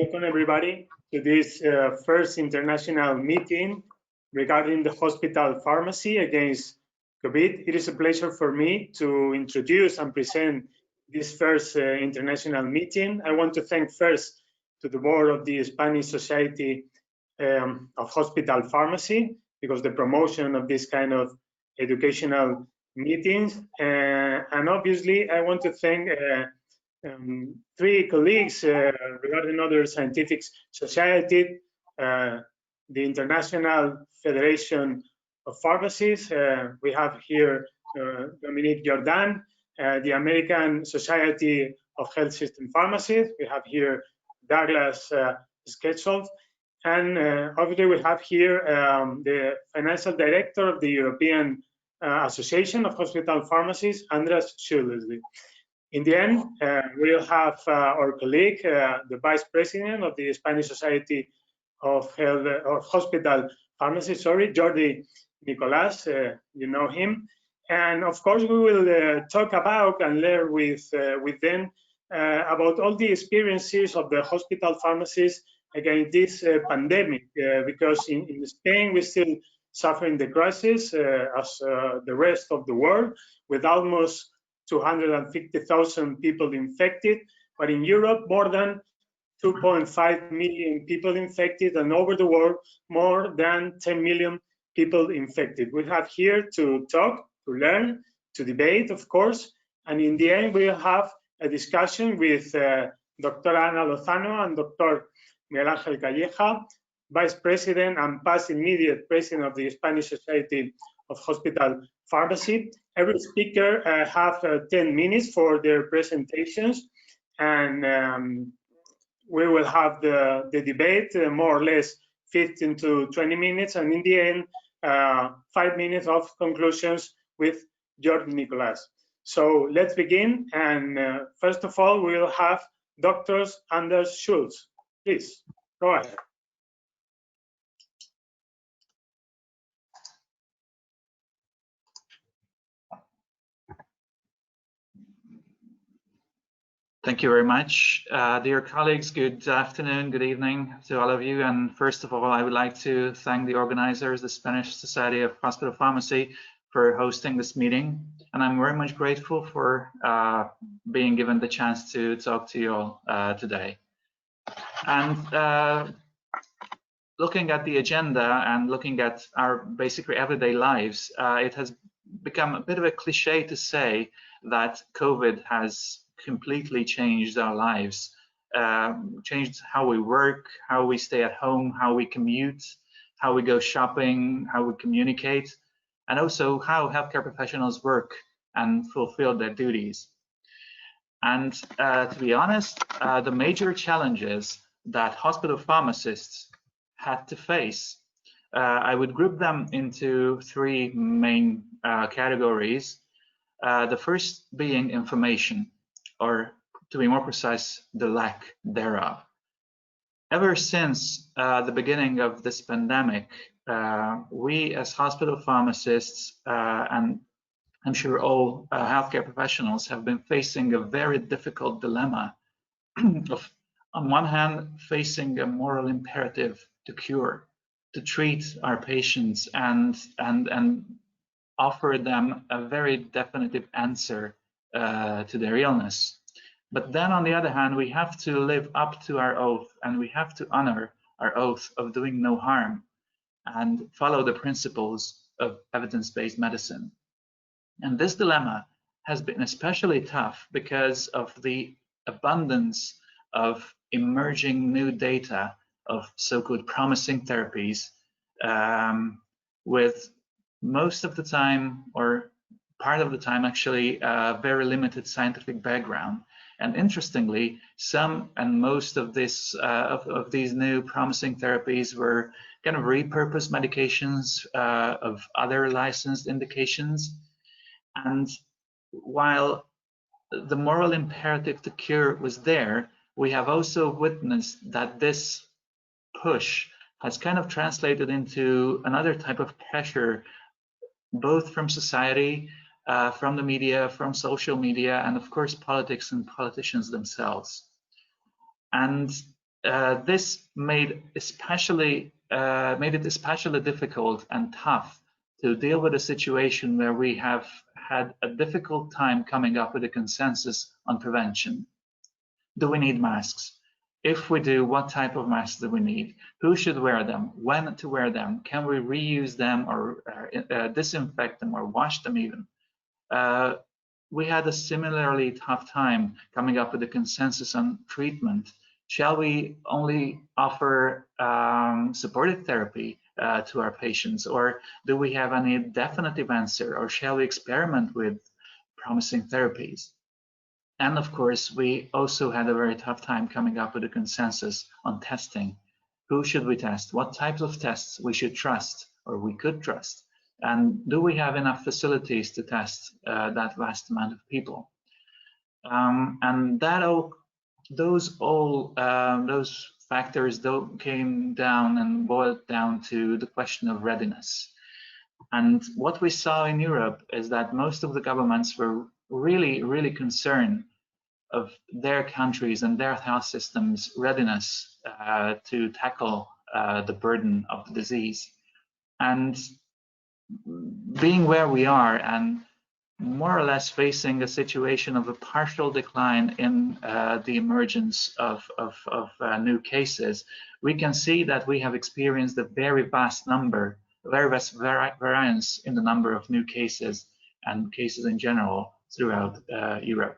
Welcome everybody to this first international meeting regarding the hospital pharmacy against COVID. It is a pleasure for me to introduce and present this first international meeting. I want to thank first to the board of the Spanish Society of Hospital Pharmacy, because the promotion of this kind of educational meetings. And obviously, I want to thank three colleagues regarding other scientific society, the International Federation of Pharmacists. We have here Dominique Jordan, the American Society of Health System Pharmacists. We have here Douglas Scheckelhoff, and obviously we have here the financial director of the European Association of Hospital Pharmacists, András Süle. In the end, we'll have our colleague, the vice president of the Spanish Society of Health or Hospital Pharmacy, Jordi, Nicolás, you know him. And of course, we will talk about and learn with them about all the experiences of the hospital pharmacists against this pandemic, because in Spain, we're still suffering the crisis as the rest of the world, with almost 250,000 people infected, but in Europe, more than 2.5 million people infected, and over the world, more than 10 million people infected. We have here to talk, to learn, to debate, of course, and in the end, we'll have a discussion with Dr. Ana Lozano and Dr. Miguel Ángel Calleja, Vice President and past immediate President of the Spanish Society of Hospital Pharmacy. Every speaker have 10 minutes for their presentations, and we will have the debate more or less 15 to 20 minutes, and in the end, 5 minutes of conclusions with Jordi Nicolás. So let's begin, and first of all, we'll have Dr. András Süle. Please, go ahead. Thank you very much. Dear colleagues, good afternoon, good evening to all of you. And first of all, I would like to thank the organizers, the Spanish Society of Hospital Pharmacy, for hosting this meeting. And I'm very much grateful for being given the chance to talk to you all today. And looking at the agenda and looking at our basically everyday lives, it has become a bit of a cliche to say that COVID has completely changed our lives, changed how we work, how we stay at home, how we commute, how we go shopping, how we communicate, and also how healthcare professionals work and fulfill their duties. And to be honest, the major challenges that hospital pharmacists had to face, I would group them into three main categories. The first being information, or to be more precise, the lack thereof. Ever since the beginning of this pandemic, we as hospital pharmacists, and I'm sure all healthcare professionals, have been facing a very difficult dilemma of, on one hand, facing a moral imperative to cure, to treat our patients and offer them a very definitive answer to their illness. But then on the other hand, we have to live up to our oath, and we have to honor our oath of doing no harm and follow the principles of evidence-based medicine. And this dilemma has been especially tough because of the abundance of emerging new data of so-called promising therapies, with most of the time, or part of the time actually, very limited scientific background. And interestingly, some and most of this of these new promising therapies were kind of repurposed medications of other licensed indications. And while the moral imperative to cure was there, we have also witnessed that this push has kind of translated into another type of pressure, both from society, from the media, from social media, and of course politics and politicians themselves. And This made it especially difficult and tough to deal with a situation where we have had a difficult time coming up with a consensus on prevention. Do we need masks? If we do, what type of masks do we need? Who should wear them? When to wear them? Can we reuse them or disinfect them or wash them even? We had a similarly tough time coming up with a consensus on treatment. Shall we only offer supportive therapy to our patients, or do we have any definitive answer, or shall we experiment with promising therapies? And of course, we also had a very tough time coming up with a consensus on testing. Who should we test? What types of tests we should trust or we could trust? And do we have enough facilities to test that vast amount of people? And those factors came down and boiled down to the question of readiness. And what we saw in Europe is that most of the governments were really concerned of their countries and their health systems' readiness to tackle the burden of the disease. And being where we are and more or less facing a situation of a partial decline in the emergence of new cases, we can see that we have experienced a very vast variance in the number of new cases and cases in general throughout Europe.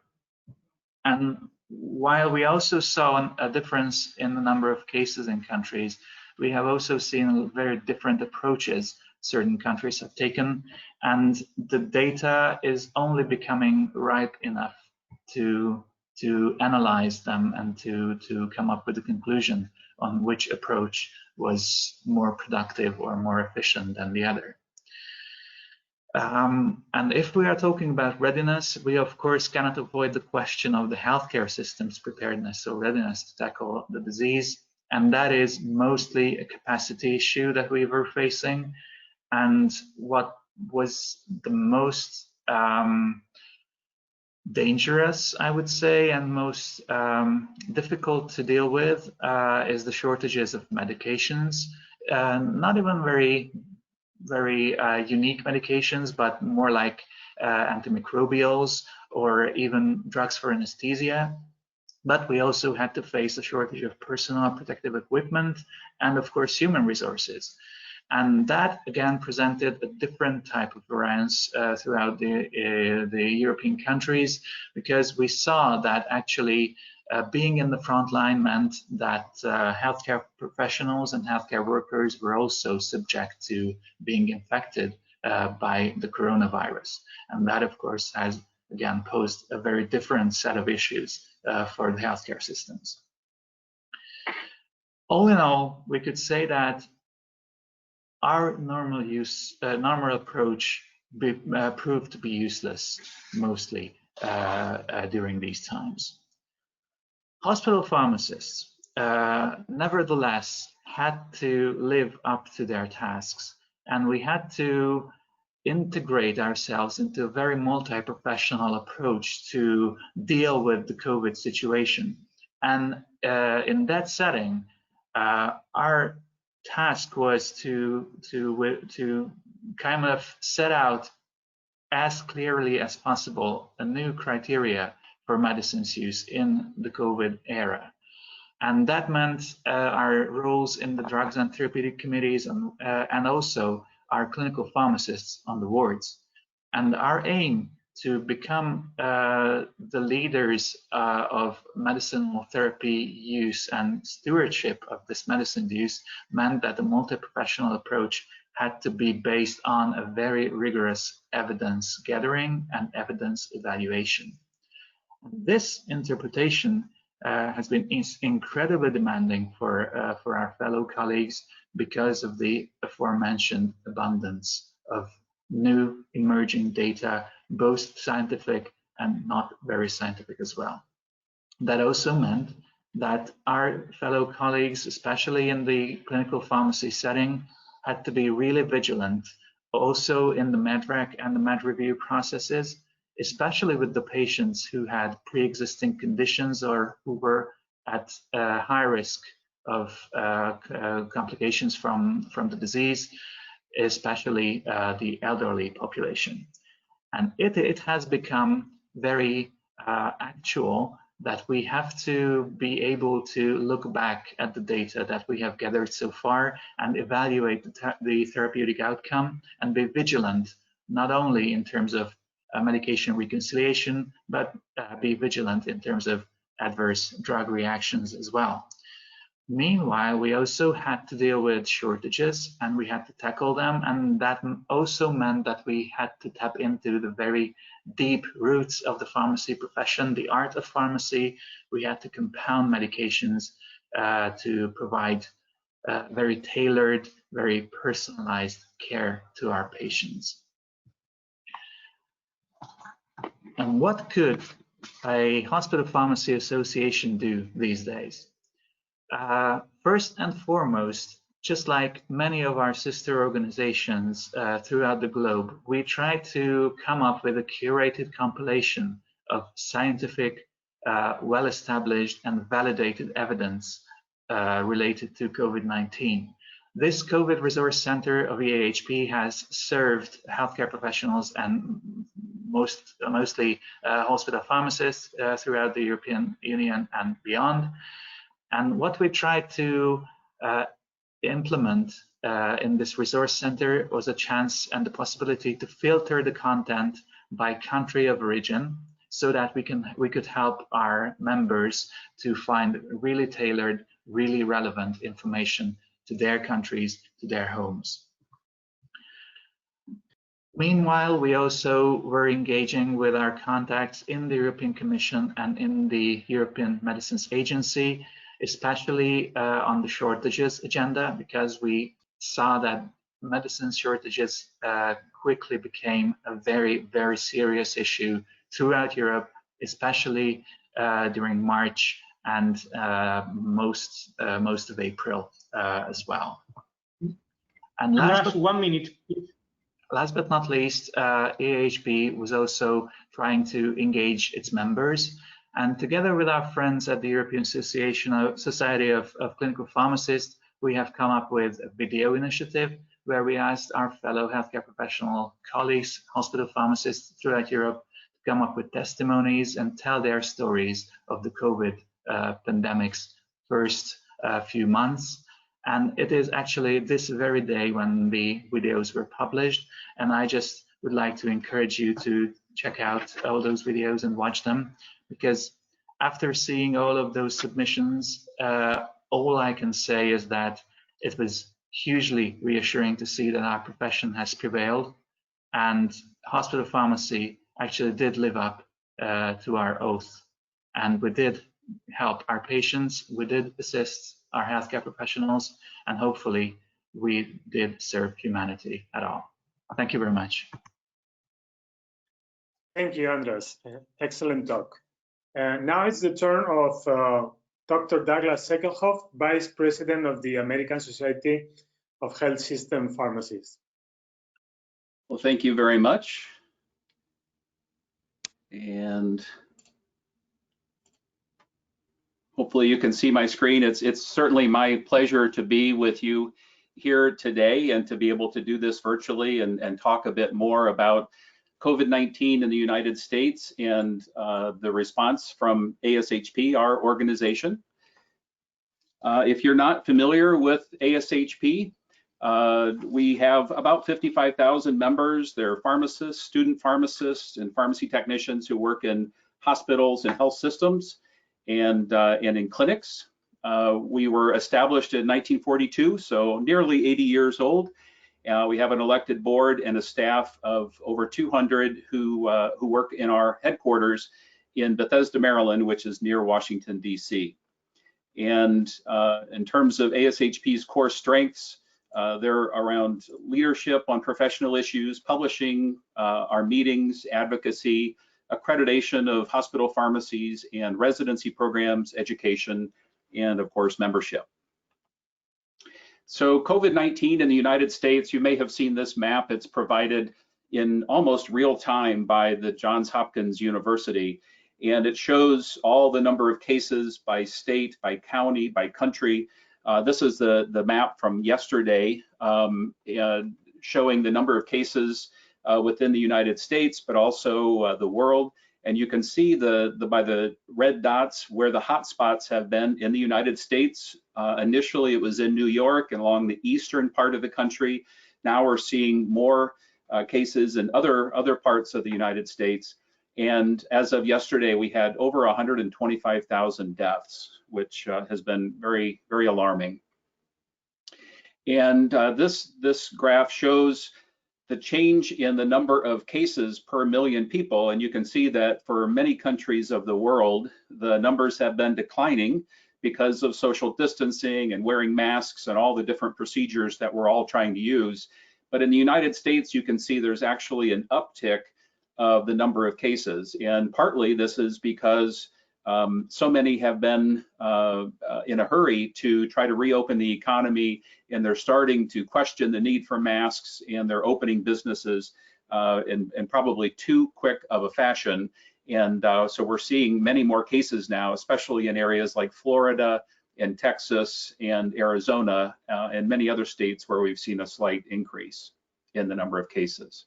And while we also saw a difference in the number of cases in countries, we have also seen very different approaches certain countries have taken, and the data is only becoming ripe enough to analyze them and to come up with a conclusion on which approach was more productive or more efficient than the other. And if we are talking about readiness, we of course cannot avoid the question of the healthcare system's preparedness or readiness to tackle the disease. And that is mostly a capacity issue that we were facing. And what was the most dangerous, I would say, and most difficult to deal with is the shortages of medications. Not even very unique medications, but more like antimicrobials or even drugs for anesthesia. But we also had to face a shortage of personal protective equipment and, of course, human resources. And that, again, presented a different type of variance throughout the European countries, because we saw that actually being in the front line meant that healthcare professionals and healthcare workers were also subject to being infected by the coronavirus. And that, of course, has, again, posed a very different set of issues for the healthcare systems. All in all, we could say that our normal approach proved to be useless, mostly during these times. Hospital pharmacists, nevertheless, had to live up to their tasks, and we had to integrate ourselves into a very multi-professional approach to deal with the COVID situation. And in that setting, our task was to kind of set out as clearly as possible a new criteria for medicines use in the COVID era. And that meant our roles in the drugs and therapeutic committees and also our clinical pharmacists on the wards. And our aim to become the leaders of medicinal therapy use and stewardship of this medicine use meant that the multi-professional approach had to be based on a very rigorous evidence gathering and evidence evaluation. This interpretation has been incredibly demanding for our fellow colleagues because of the aforementioned abundance of new emerging data, both scientific and not very scientific as well. That also meant that our fellow colleagues, especially in the clinical pharmacy setting, had to be really vigilant, also in the MedRec and the Med review processes, especially with the patients who had pre-existing conditions or who were at high risk of complications from the disease, especially the elderly population. And it has become very actual that we have to be able to look back at the data that we have gathered so far and evaluate the therapeutic outcome and be vigilant, not only in terms of medication reconciliation, but be vigilant in terms of adverse drug reactions as well. Meanwhile, we also had to deal with shortages and we had to tackle them, and that also meant that we had to tap into the very deep roots of the pharmacy profession, the art of pharmacy. We had to compound medications to provide very tailored, very personalized care to our patients. And what could a hospital pharmacy association do these days? First and foremost, just like many of our sister organizations throughout the globe, we try to come up with a curated compilation of scientific, well-established and validated evidence related to COVID-19. This COVID Resource Center of EAHP has served healthcare professionals and mostly hospital pharmacists throughout the European Union and beyond. And what we tried to implement in this resource center was a chance and the possibility to filter the content by country of origin, so that we could help our members to find really tailored, really relevant information to their countries, to their homes. Meanwhile, we also were engaging with our contacts in the European Commission and in the European Medicines Agency, especially on the shortages agenda, because we saw that medicine shortages quickly became a very, very serious issue throughout Europe, especially during March and most of April as well. And last but not least, EAHP was also trying to engage its members. And together with our friends at the European Society of Clinical Pharmacists, we have come up with a video initiative where we asked our fellow healthcare professional colleagues, hospital pharmacists throughout Europe, to come up with testimonies and tell their stories of the COVID pandemic's first few months. And it is actually this very day when the videos were published. And I just would like to encourage you to check out all those videos and watch them, because after seeing all of those submissions, all I can say is that it was hugely reassuring to see that our profession has prevailed, and hospital pharmacy actually did live up to our oath, and we did help our patients, we did assist our healthcare professionals, and hopefully we did serve humanity at all. Thank you very much. Thank you, András. Excellent talk. Now it's the turn of Dr. Douglas Scheckelhoff, Vice President of the American Society of Health System Pharmacists. Well, thank you very much. And hopefully you can see my screen. It's certainly my pleasure to be with you here today and to be able to do this virtually and talk a bit more about COVID-19 in the United States and the response from ASHP, our organization. If you're not familiar with ASHP, we have about 55,000 members. They're pharmacists, student pharmacists, and pharmacy technicians who work in hospitals and health systems and in clinics. We were established in 1942, so nearly 80 years old. We have an elected board and a staff of over 200 who work in our headquarters in Bethesda, Maryland, which is near Washington, D.C. And in terms of ASHP's core strengths, they're around leadership on professional issues, publishing, our meetings, advocacy, accreditation of hospital pharmacies and residency programs, education, and of course, membership. So COVID-19 in the United States, you may have seen this map. It's provided in almost real time by the Johns Hopkins University. and it shows all the number of cases by state, by county, by country. This is the map from yesterday, showing the number of cases within the United States, but also the world. And you can see by the red dots where the hot spots have been in the United States. Initially, it was in New York and along the eastern part of the country. Now we're seeing more cases in other parts of the United States. And as of yesterday, we had over 125,000 deaths, which has been very, very alarming. And this graph shows the change in the number of cases per million people. And you can see that for many countries of the world, the numbers have been declining because of social distancing and wearing masks and all the different procedures that we're all trying to use. But in the United States, you can see there's actually an uptick of the number of cases. And partly this is because so many have been in a hurry to try to reopen the economy, and they're starting to question the need for masks, and they're opening businesses in probably too quick of a fashion. And so we're seeing many more cases now, especially in areas like Florida and Texas and Arizona and many other states where we've seen a slight increase in the number of cases.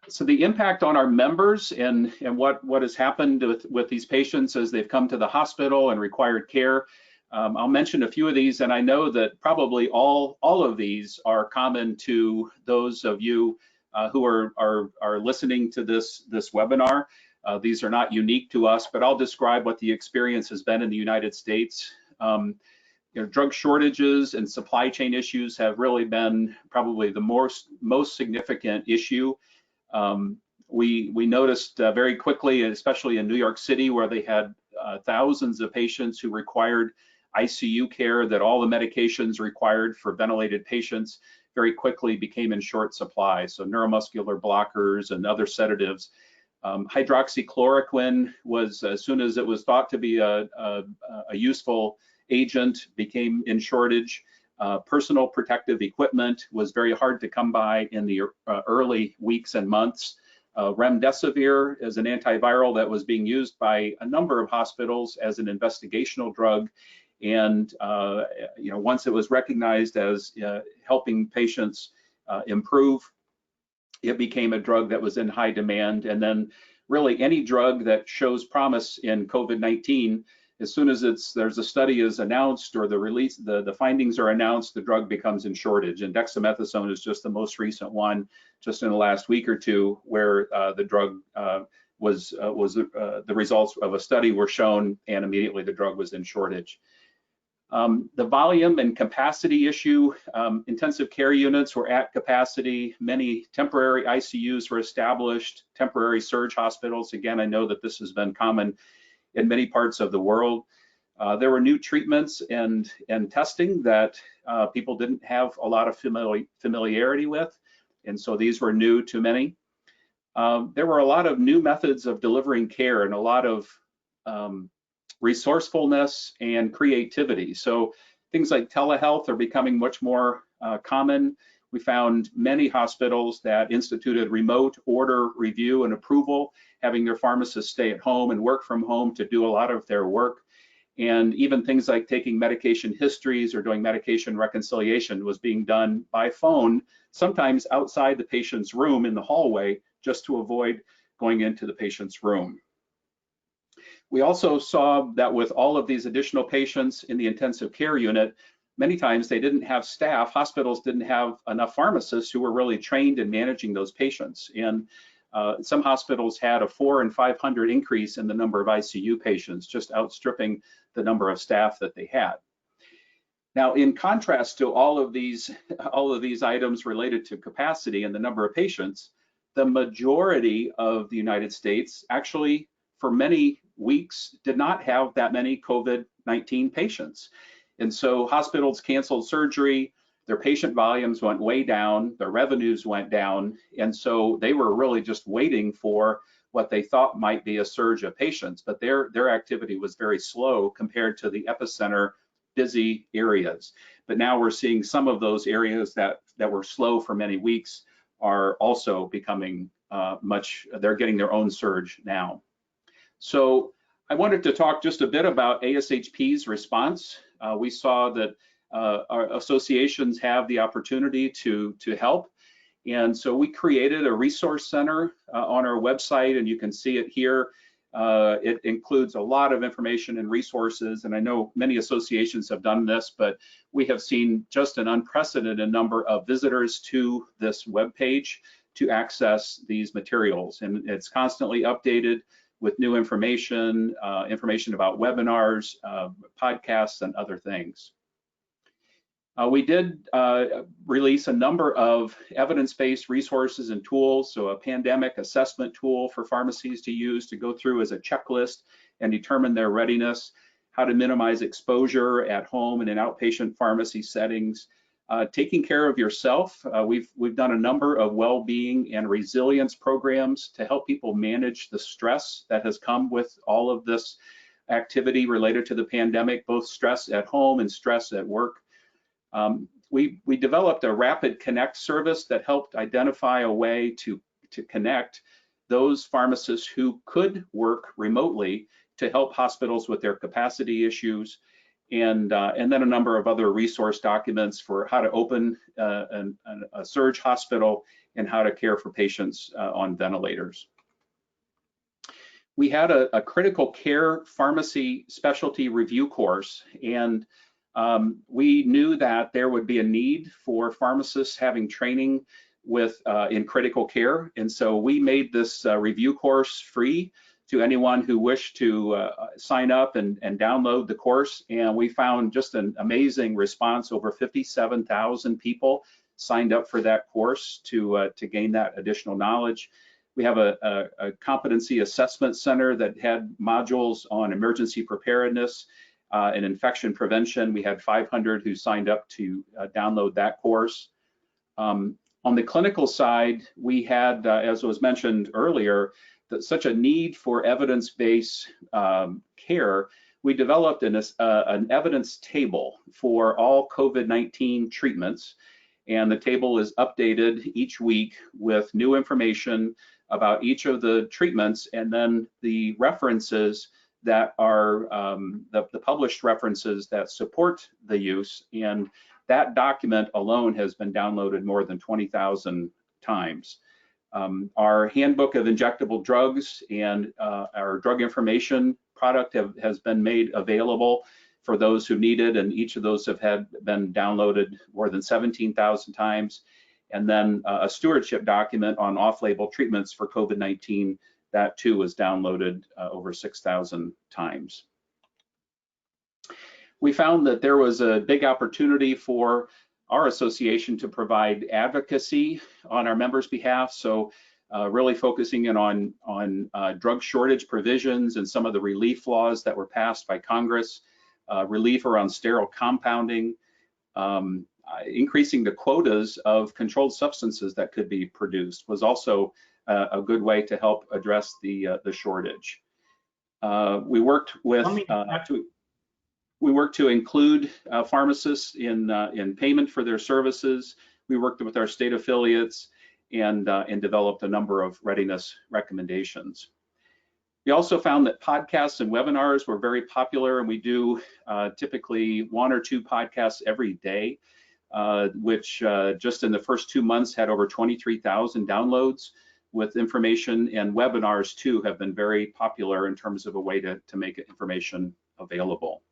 So the impact on our members and what has happened with these patients as they've come to the hospital and required care. I'll mention a few of these, and I know that probably all of these are common to those of you who are listening to this webinar. These are not unique to us, but I'll describe what the experience has been in the United States. Drug shortages and supply chain issues have really been probably the most significant issue. We noticed very quickly, especially in New York City, where they had thousands of patients who required ICU care, that all the medications required for ventilated patients very quickly became in short supply. So neuromuscular blockers and other sedatives. Hydroxychloroquine was, as soon as it was thought to be a useful agent, became in shortage. Personal protective equipment was very hard to come by in the early weeks and months. Remdesivir is an antiviral that was being used by a number of hospitals as an investigational drug. And once it was recognized as helping patients improve, it became a drug that was in high demand. And then really any drug that shows promise in COVID-19, as soon as there's a study is announced or the findings are announced, the drug becomes in shortage. And dexamethasone is just the most recent one, just in the last week or two, where the drug the results of a study were shown, and immediately the drug was in shortage. The volume and capacity issue, intensive care units were at capacity. Many temporary ICUs were established, temporary surge hospitals. Again, I know that this has been common in many parts of the world. There were new treatments and testing that people didn't have a lot of familiarity with, and so these were new to many. There were a lot of new methods of delivering care and a lot of resourcefulness and creativity. So things like telehealth are becoming much more common. We found many hospitals that instituted remote order review and approval, having their pharmacists stay at home and work from home to do a lot of their work. And even things like taking medication histories or doing medication reconciliation was being done by phone, sometimes outside the patient's room in the hallway, just to avoid going into the patient's room. We also saw that with all of these additional patients in the intensive care unit, many times they didn't have staff. Hospitals didn't have enough pharmacists who were really trained in managing those patients. And some hospitals had a 400 and 500 increase in the number of ICU patients, just outstripping the number of staff that they had. Now, in contrast to all of these items related to capacity and the number of patients, the majority of the United States actually, for many weeks, did not have that many COVID-19 patients. And so hospitals canceled surgery, their patient volumes went way down, their revenues went down, and so they were really just waiting for what they thought might be a surge of patients, but their activity was very slow compared to the epicenter busy areas. But now we're seeing some of those areas that were slow for many weeks are also becoming they're getting their own surge now. So I wanted to talk just a bit about ASHP's response. We saw that our associations have the opportunity to help. And so we created a resource center on our website, and you can see it here. It includes a lot of information and resources, and I know many associations have done this, but we have seen just an unprecedented number of visitors to this webpage to access these materials. And it's constantly updated with new information, information about webinars, podcasts, and other things. We did release a number of evidence-based resources and tools, so a pandemic assessment tool for pharmacies to use to go through as a checklist and determine their readiness, how to minimize exposure at home and in outpatient pharmacy settings, taking care of yourself. We've done a number of well-being and resilience programs to help people manage the stress that has come with all of this activity related to the pandemic, both stress at home and stress at work. We developed a rapid connect service that helped identify a way to connect those pharmacists who could work remotely to help hospitals with their capacity issues, and then a number of other resource documents for how to open a surge hospital and how to care for patients on ventilators. We had a critical care pharmacy specialty review course, and we knew that there would be a need for pharmacists having training in critical care, and so we made this review course free to anyone who wished to sign up and download the course. And we found just an amazing response. Over 57,000 people signed up for that course to gain that additional knowledge. We have a competency assessment center that had modules on emergency preparedness and infection prevention. We had 500 who signed up to download that course. On the clinical side, we had, as was mentioned earlier, such a need for evidence-based care. We developed an evidence table for all COVID-19 treatments, and the table is updated each week with new information about each of the treatments, and then the references that are the published references that support the use. And that document alone has been downloaded more than 20,000 times. Our handbook of injectable drugs and our drug information product has been made available for those who need it, and each of those have been downloaded more than 17,000 times. And then a stewardship document on off-label treatments for COVID-19, that too was downloaded over 6,000 times. We found that there was a big opportunity for our association to provide advocacy on our members' behalf. So really focusing in on drug shortage provisions and some of the relief laws that were passed by Congress, relief around sterile compounding, increasing the quotas of controlled substances that could be produced was also a good way to help address the shortage. We worked to include pharmacists in payment for their services. We worked with our state affiliates and developed a number of readiness recommendations. We also found that podcasts and webinars were very popular, and we do typically 1 or 2 podcasts every day, which just in the first 2 months had over 23,000 downloads, with information, and webinars too have been very popular in terms of a way to make information available.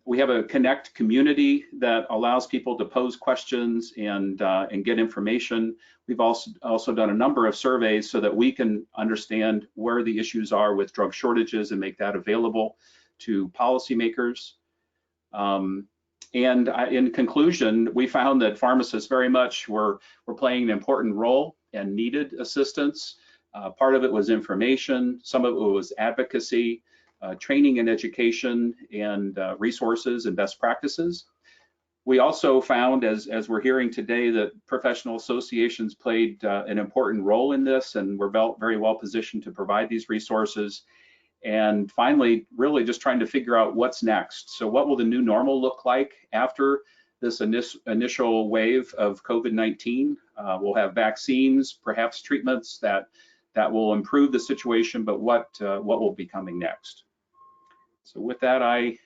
We have a Connect community that allows people to pose questions and get information. We've also done a number of surveys so that we can understand where the issues are with drug shortages and make that available to policymakers. And in conclusion, we found that pharmacists very much were playing an important role and needed assistance. Part of it was information, some of it was advocacy, training and education, and resources and best practices. We also found, as we're hearing today, that professional associations played an important role in this, and we're very well positioned to provide these resources. And finally, really just trying to figure out what's next. So what will the new normal look like after this initial wave of COVID-19? We'll have vaccines, perhaps treatments that that will improve the situation, but what will be coming next. So with that, I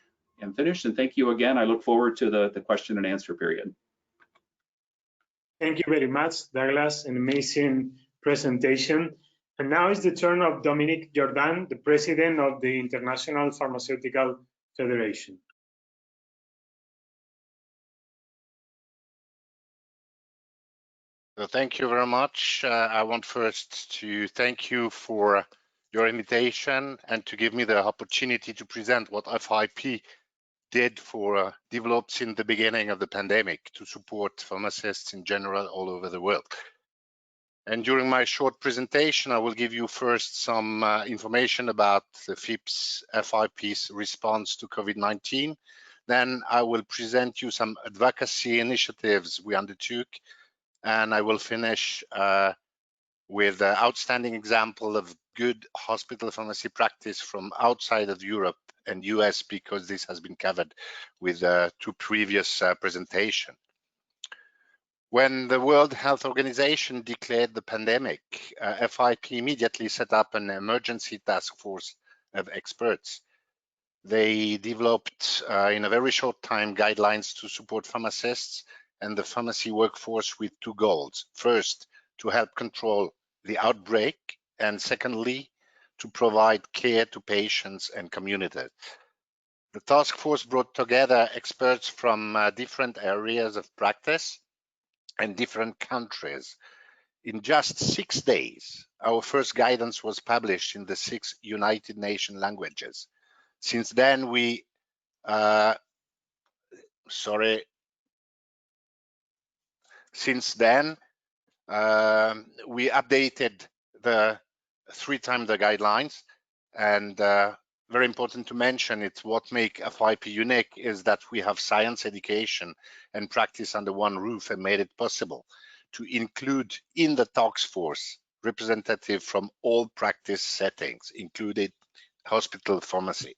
am finished, and thank you again. I look forward to the question and answer period. Thank you very much, Douglas. An amazing presentation. And now is the turn of Dominique Jordan, the president of the International Pharmaceutical Federation. So thank you very much. I want first to thank you for your invitation and to give me the opportunity to present what FIP did for developed since the beginning of the pandemic to support pharmacists in general all over the world. And during my short presentation, I will give you first some information about the FIP's response to COVID-19. Then I will present you some advocacy initiatives we undertook, and I will finish with an outstanding example of good hospital pharmacy practice from outside of Europe and US, because this has been covered with two previous presentations. When the World Health Organization declared the pandemic, FIP immediately set up an emergency task force of experts. They developed in a very short time guidelines to support pharmacists and the pharmacy workforce with two goals. First, to help control the outbreak, and secondly, to provide care to patients and communities. The task force brought together experts from different areas of practice and different countries. In just 6 days, our first guidance was published in the 6 United Nations languages. Since then, we we updated the 3 times the guidelines, and very important to mention, it's what makes FIP unique is that we have science education and practice under one roof and made it possible to include in the task force representative from all practice settings, including hospital pharmacy.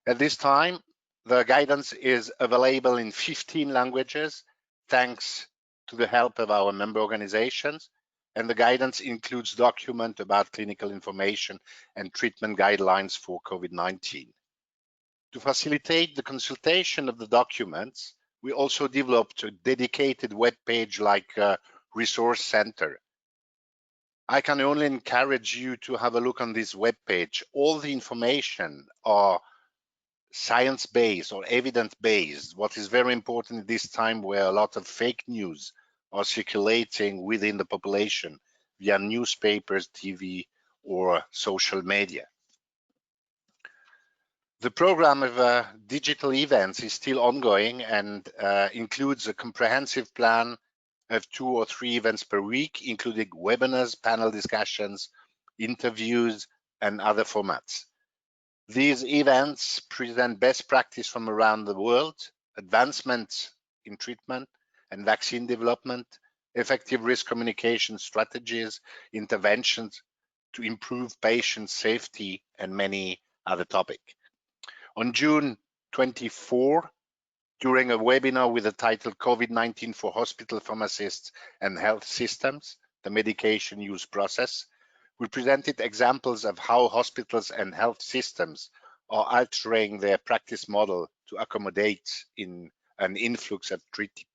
At this time, the guidance is available in 15 languages, thanks to the help of our member organizations, and the guidance includes documents about clinical information and treatment guidelines for COVID-19. To facilitate the consultation of the documents, we also developed a dedicated web page like a resource center. I can only encourage you to have a look on this web page. All the information are science-based or evidence-based, what is very important at this time where a lot of fake news are circulating within the population via newspapers, TV, or social media. The program of digital events is still ongoing and includes a comprehensive plan of 2 or 3 events per week, including webinars, panel discussions, interviews, and other formats. These events present best practice from around the world, advancements in treatment and vaccine development, effective risk communication strategies, interventions to improve patient safety, and many other topics. On June 24, during a webinar with the title COVID-19 for Hospital Pharmacists and Health Systems, the Medication Use Process, we presented examples of how hospitals and health systems are altering their practice model to accommodate in an influx of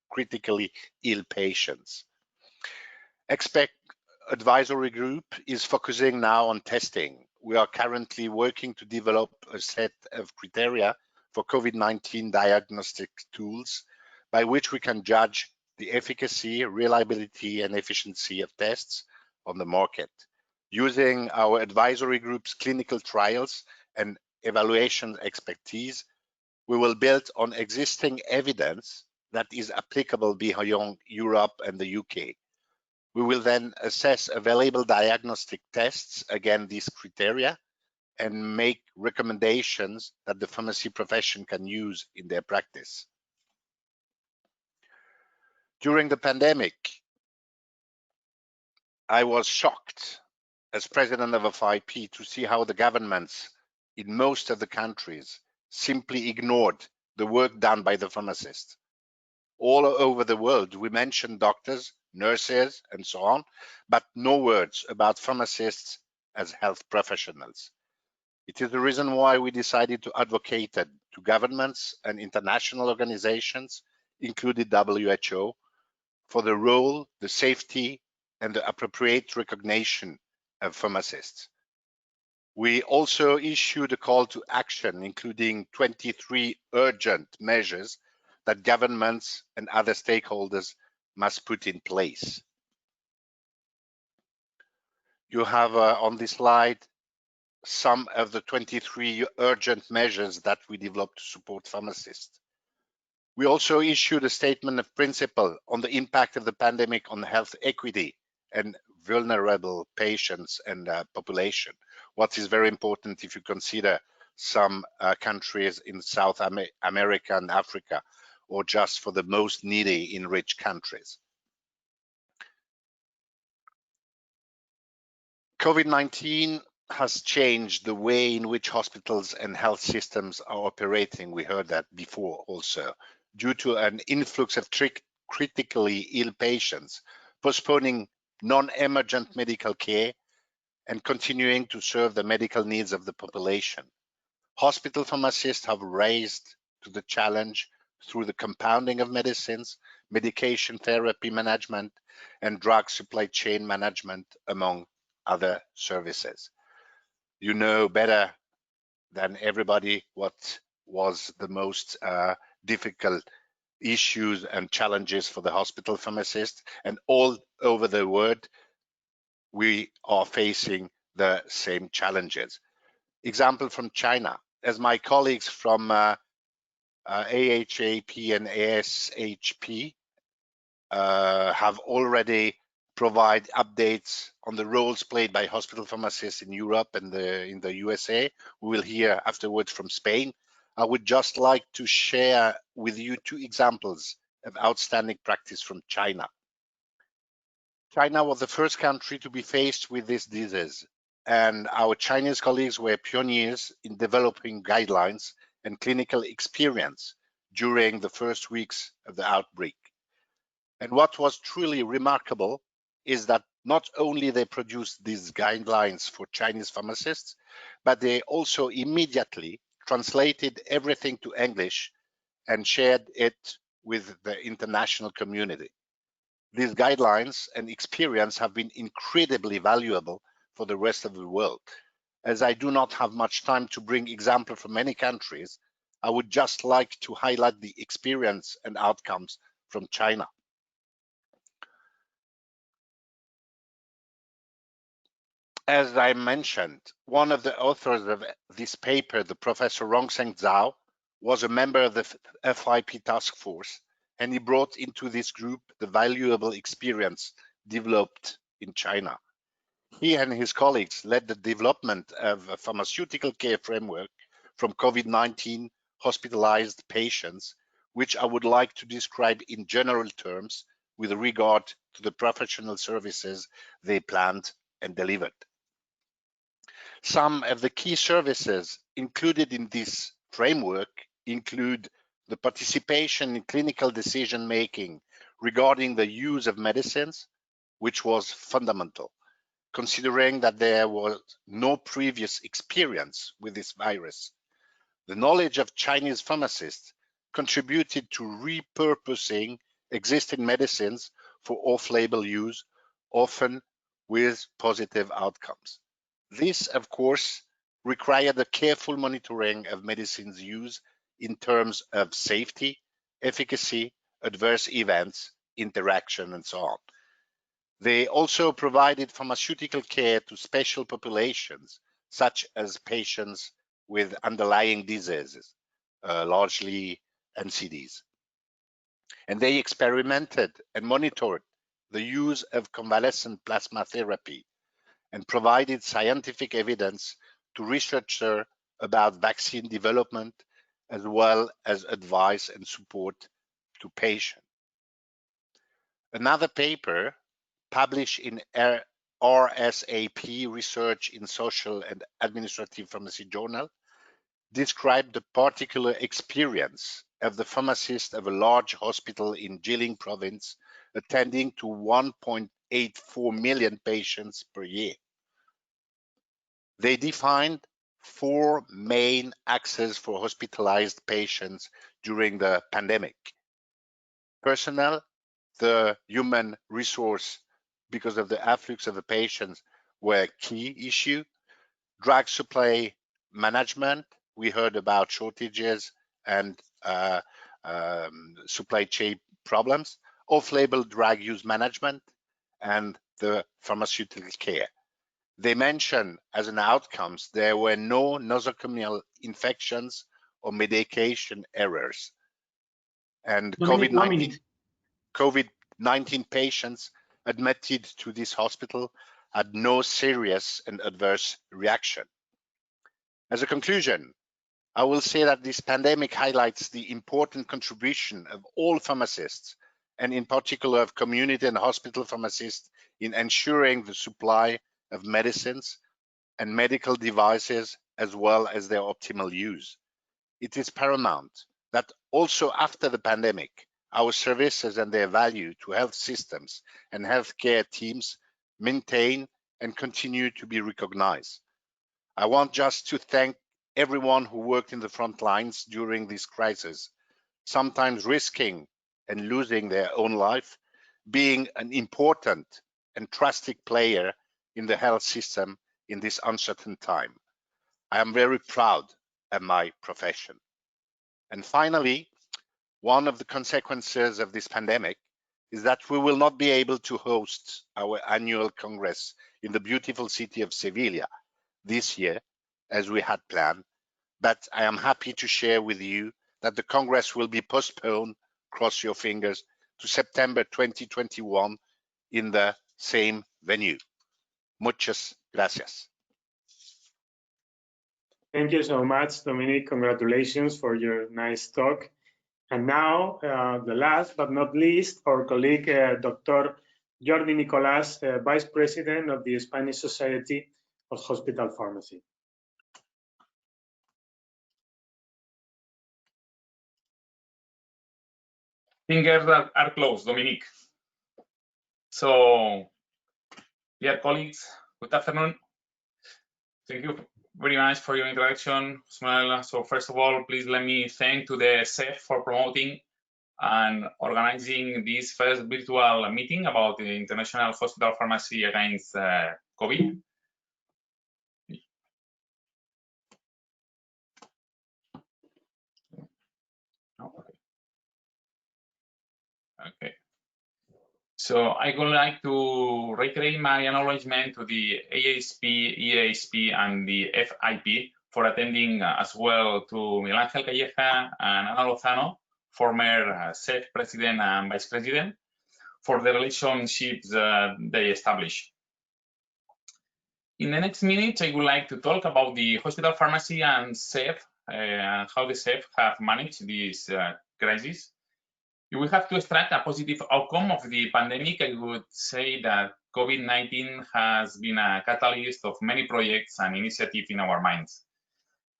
critically ill patients. Expert Advisory Group is focusing now on testing. We are currently working to develop a set of criteria for COVID-19 diagnostic tools by which we can judge the efficacy, reliability, and efficiency of tests on the market. Using our advisory group's clinical trials and evaluation expertise, we will build on existing evidence that is applicable beyond Europe and the UK. We will then assess available diagnostic tests against these criteria and make recommendations that the pharmacy profession can use in their practice. During the pandemic, I was shocked as president of FIP to see how the governments in most of the countries simply ignored the work done by the pharmacists. All over the world, we mentioned doctors, nurses, and so on, but no words about pharmacists as health professionals. It is the reason why we decided to advocate to governments and international organizations, including WHO, for the role, the safety, and the appropriate recognition of pharmacists. We also issued a call to action, including 23 urgent measures that governments and other stakeholders must put in place. You have on this slide some of the 23 urgent measures that we developed to support pharmacists. We also issued a statement of principle on the impact of the pandemic on health equity and vulnerable patients and population. What is very important if you consider some countries in South America and Africa, or just for the most needy in rich countries. COVID-19 has changed the way in which hospitals and health systems are operating. We heard that before also, due to an influx of critically ill patients, postponing non-emergent medical care and continuing to serve the medical needs of the population. Hospital pharmacists have raised to the challenge through the compounding of medicines, medication therapy management, and drug supply chain management, among other services. You know better than everybody what was the most difficult issues and challenges for the hospital pharmacist, and all over the world we are facing the same challenges. Example from China, as my colleagues from AHAP and ASHP have already provided updates on the roles played by hospital pharmacists in Europe and in the USA. We will hear afterwards from Spain. I would just like to share with you two examples of outstanding practice from China. China was the first country to be faced with this disease, and our Chinese colleagues were pioneers in developing guidelines and clinical experience during the first weeks of the outbreak. And what was truly remarkable is that not only they produced these guidelines for Chinese pharmacists, but they also immediately translated everything to English and shared it with the international community. These guidelines and experience have been incredibly valuable for the rest of the world. As I do not have much time to bring examples from many countries, I would just like to highlight the experience and outcomes from China. As I mentioned, one of the authors of this paper, the Professor Rongsheng Zhao, was a member of the FIP task force, and he brought into this group the valuable experience developed in China. He and his colleagues led the development of a pharmaceutical care framework from COVID-19 hospitalized patients, which I would like to describe in general terms with regard to the professional services they planned and delivered. Some of the key services included in this framework include the participation in clinical decision-making regarding the use of medicines, which was fundamental, considering that there was no previous experience with this virus. The knowledge of Chinese pharmacists contributed to repurposing existing medicines for off-label use, often with positive outcomes. This, of course, required a careful monitoring of medicines use in terms of safety, efficacy, adverse events, interaction, and so on. They also provided pharmaceutical care to special populations, such as patients with underlying diseases, largely NCDs. And they experimented and monitored the use of convalescent plasma therapy and provided scientific evidence to researchers about vaccine development, as well as advice and support to patients. Another paper published in RSAP, Research in Social and Administrative Pharmacy Journal, described the particular experience of the pharmacist of a large hospital in Jilin province attending to 1.84 million patients per year. They defined 4 main axes for hospitalized patients during the pandemic. Personnel, the human resource because of the afflux of the patients were a key issue. Drug supply management, we heard about shortages and supply chain problems, off-label drug use management, and the pharmaceutical care. They mentioned as an outcomes there were no nosocomial infections or medication errors. And COVID-19 patients admitted to this hospital had no serious and adverse reaction. As a conclusion, I will say that this pandemic highlights the important contribution of all pharmacists, and in particular of community and hospital pharmacists, in ensuring the supply of medicines and medical devices as well as their optimal use. It is paramount that also after the pandemic, our services and their value to health systems and healthcare teams maintain and continue to be recognized. I want just to thank everyone who worked in the front lines during this crisis, sometimes risking and losing their own life, being an important and trusted player in the health system in this uncertain time. I am very proud of my profession. And finally, one of the consequences of this pandemic is that we will not be able to host our annual Congress in the beautiful city of Seville this year, as we had planned, but I am happy to share with you that the Congress will be postponed, cross your fingers, to September 2021 in the same venue. Muchas gracias. Thank you so much, Dominique. Congratulations for your nice talk. And now, the last but not least, our colleague, Dr. Jordi Nicolás, Vice President of the Spanish Society of Hospital Pharmacy. Fingers are closed, Dominique. So, dear colleagues, good afternoon. Thank you very much for your introduction, Manuel. So first of all, please let me thank to the SEFH for promoting and organizing this first virtual meeting about the International Hospital Pharmacy against COVID. Okay. So I would like to reiterate my acknowledgement to the ASP, EAHP, and the FIP for attending as well to Miguel Ángel Calleja and Ana Lozano, former SEFH President and Vice President, for the relationships they established. In the next minute, I would like to talk about the hospital pharmacy and SEFH, and how the SEFH have managed this crisis. If we have to extract a positive outcome of the pandemic, I would say that COVID-19 has been a catalyst of many projects and initiatives in our minds.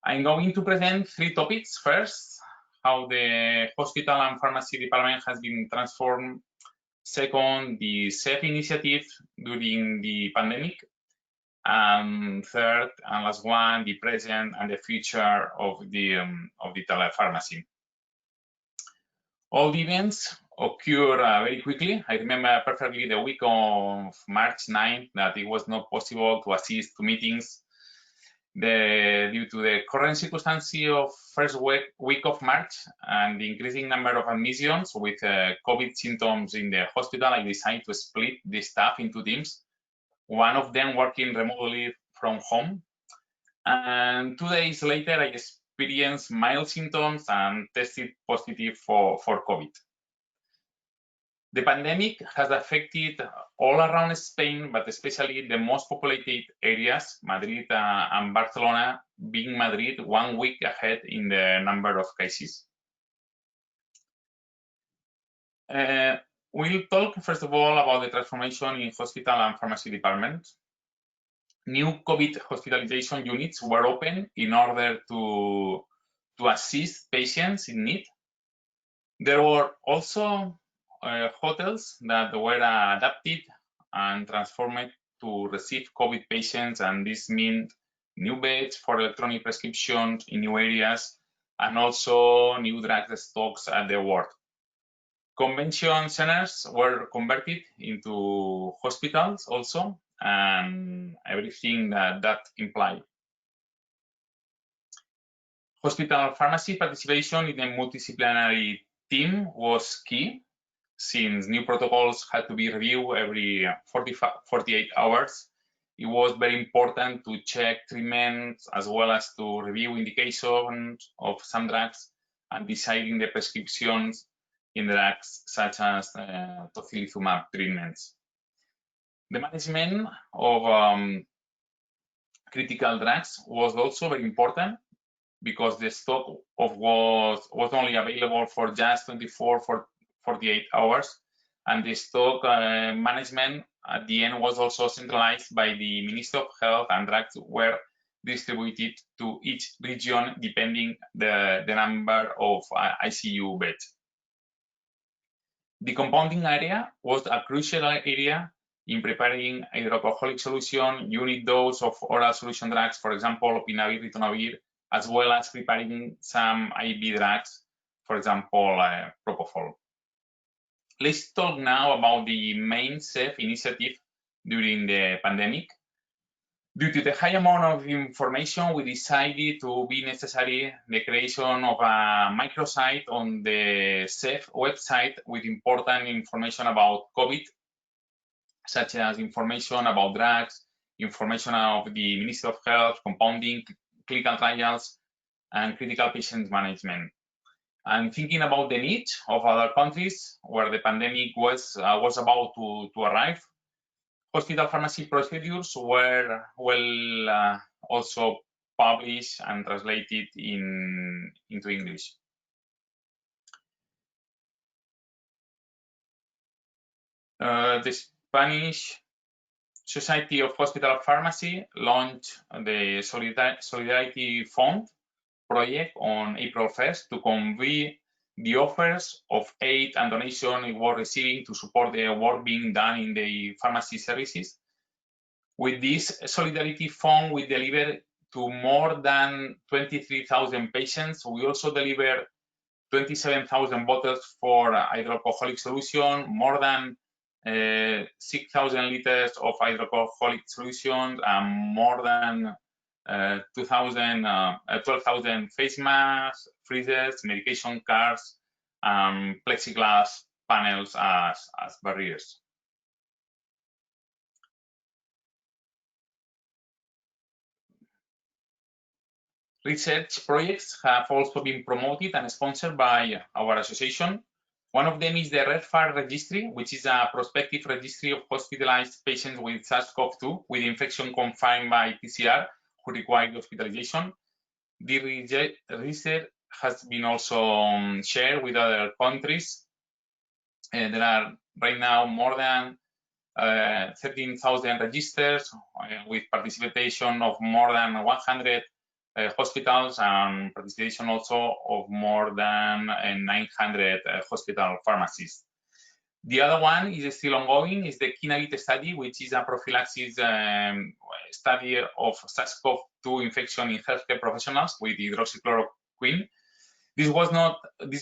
I'm going to present 3 topics. First, how the hospital and pharmacy department has been transformed. Second, the SEFH initiative during the pandemic. And third and last one, the present and the future of the telepharmacy. All the events occur very quickly. I remember perfectly the week of March 9th that it was not possible to assist to meetings due to the current circumstances of first week of March and the increasing number of admissions with COVID symptoms in the hospital. I decided to split the staff into teams, one of them working remotely from home. And 2 days later, I experienced mild symptoms and tested positive for COVID. The pandemic has affected all around Spain, but especially the most populated areas, Madrid and Barcelona, being Madrid 1 week ahead in the number of cases. We'll talk first of all about the transformation in hospital and pharmacy department. New COVID hospitalization units were opened in order to assist patients in need. There were also hotels that were adapted and transformed to receive COVID patients, and this meant new beds for electronic prescriptions in new areas and also new drug stocks at the ward. Convention centers were converted into hospitals also, and everything that implied. Hospital pharmacy participation in the multidisciplinary team was key, since new protocols had to be reviewed every 48 hours. It was very important to check treatments as well as to review indications of some drugs and deciding the prescriptions in drugs such as tocilizumab treatments. The management of critical drugs was also very important, because the stock was only available for just 48 hours, and the stock management at the end was also centralized by the Ministry of Health, and drugs were distributed to each region depending the number of ICU beds. The compounding area was a crucial area in preparing hydroalcoholic solution, unit dose of oral solution drugs, for example, opinavir, ritonavir, as well as preparing some IV drugs, for example, propofol. Let's talk now about the main SEFH initiative during the pandemic. Due to the high amount of information, we decided to be necessary the creation of a microsite on the SEFH website with important information about COVID, such as information about drugs, information of the Ministry of Health, compounding, clinical trials, and critical patient management. And thinking about the needs of other countries where the pandemic was about to arrive, hospital pharmacy procedures were also published and translated into English. The Spanish Society of Hospital Pharmacy launched the Solidarity Fund project on April 1st to convey the offers of aid and donation it was receiving to support the work being done in the pharmacy services. With this Solidarity Fund, we delivered to more than 23,000 patients. We also delivered 27,000 bottles for hydroalcoholic solution, more than 6,000 liters of hydroalcoholic solution, and more than 12,000 face masks, freezers, medication cards, plexiglass panels as barriers. Research projects have also been promoted and sponsored by our association. One of them is the REDFAR registry, which is a prospective registry of hospitalized patients with SARS-CoV-2 with infection confined by PCR who required hospitalization. The research has been also shared with other countries. There are right now more than 13,000 registers with participation of more than 100 hospitals and participation also of more than 900 hospital pharmacists. The other one is still ongoing, is the KINARIT study, which is a prophylaxis study of SARS-CoV-2 infection in healthcare professionals with hydroxychloroquine. This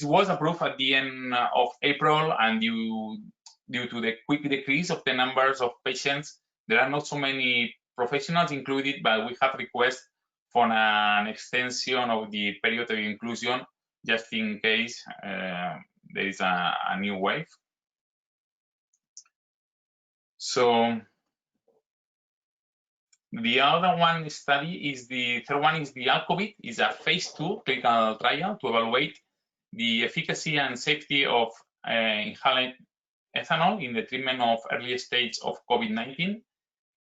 was approved at the end of April, and due to the quick decrease of the numbers of patients, there are not so many professionals included, but we have requests for an extension of the period of inclusion, just in case there is a new wave. So the other one study is the third one is the ALCOVID, is a phase 2 clinical trial to evaluate the efficacy and safety of inhaled ethanol in the treatment of early stage of COVID-19.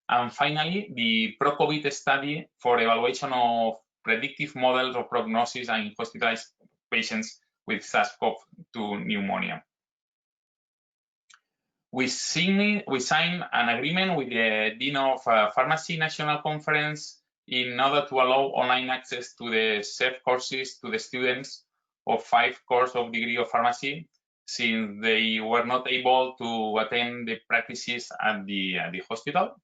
And finally, the PROCOVID study for evaluation of predictive models of prognosis in hospitalized patients with SARS-CoV-2 pneumonia. We signed an agreement with the Dean of Pharmacy National Conference in order to allow online access to the SEFH courses to the students of 5 courses of degree of pharmacy since they were not able to attend the practices at the hospital.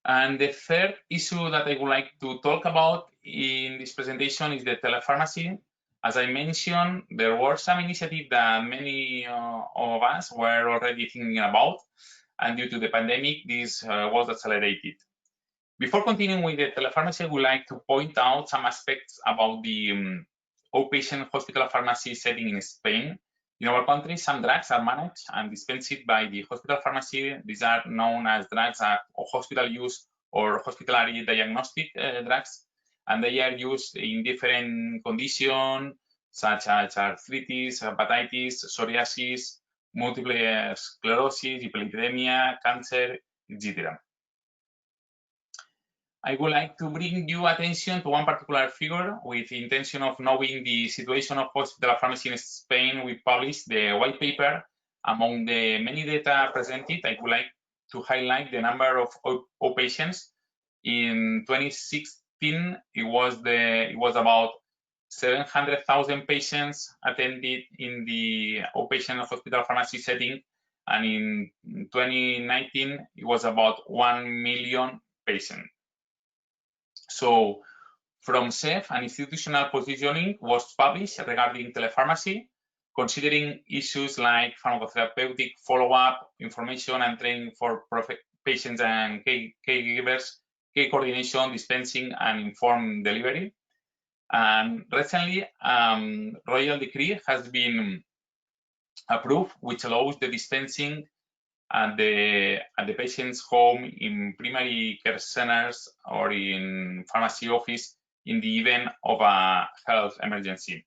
And the third issue that I would like to talk about in this presentation is the telepharmacy. As I mentioned, there were some initiatives that many of us were already thinking about, and due to the pandemic, this was accelerated. Before continuing with the telepharmacy, I would like to point out some aspects about the outpatient hospital pharmacy setting in Spain. In our country, some drugs are managed and dispensed by the hospital pharmacy. These are known as drugs of hospital use or hospitalary diagnostic drugs, and they are used in different conditions such as arthritis, hepatitis, psoriasis, multiple sclerosis, hyperlipidemia, cancer, etc. I would like to bring you attention to one particular figure with the intention of knowing the situation of hospital pharmacy in Spain. We published the white paper. Among the many data presented, I would like to highlight the number of outpatients. In 2016, it was about 700,000 patients attended in the outpatient hospital pharmacy setting, and in 2019, it was about 1 million patients. So, from SEFH, an institutional positioning was published regarding telepharmacy, considering issues like pharmacotherapeutic follow-up, information and training for patients and caregivers, care coordination, dispensing, and informed delivery. And recently, Royal Decree has been approved, which allows the dispensing at the patient's home, in primary care centers, or in pharmacy office in the event of a health emergency.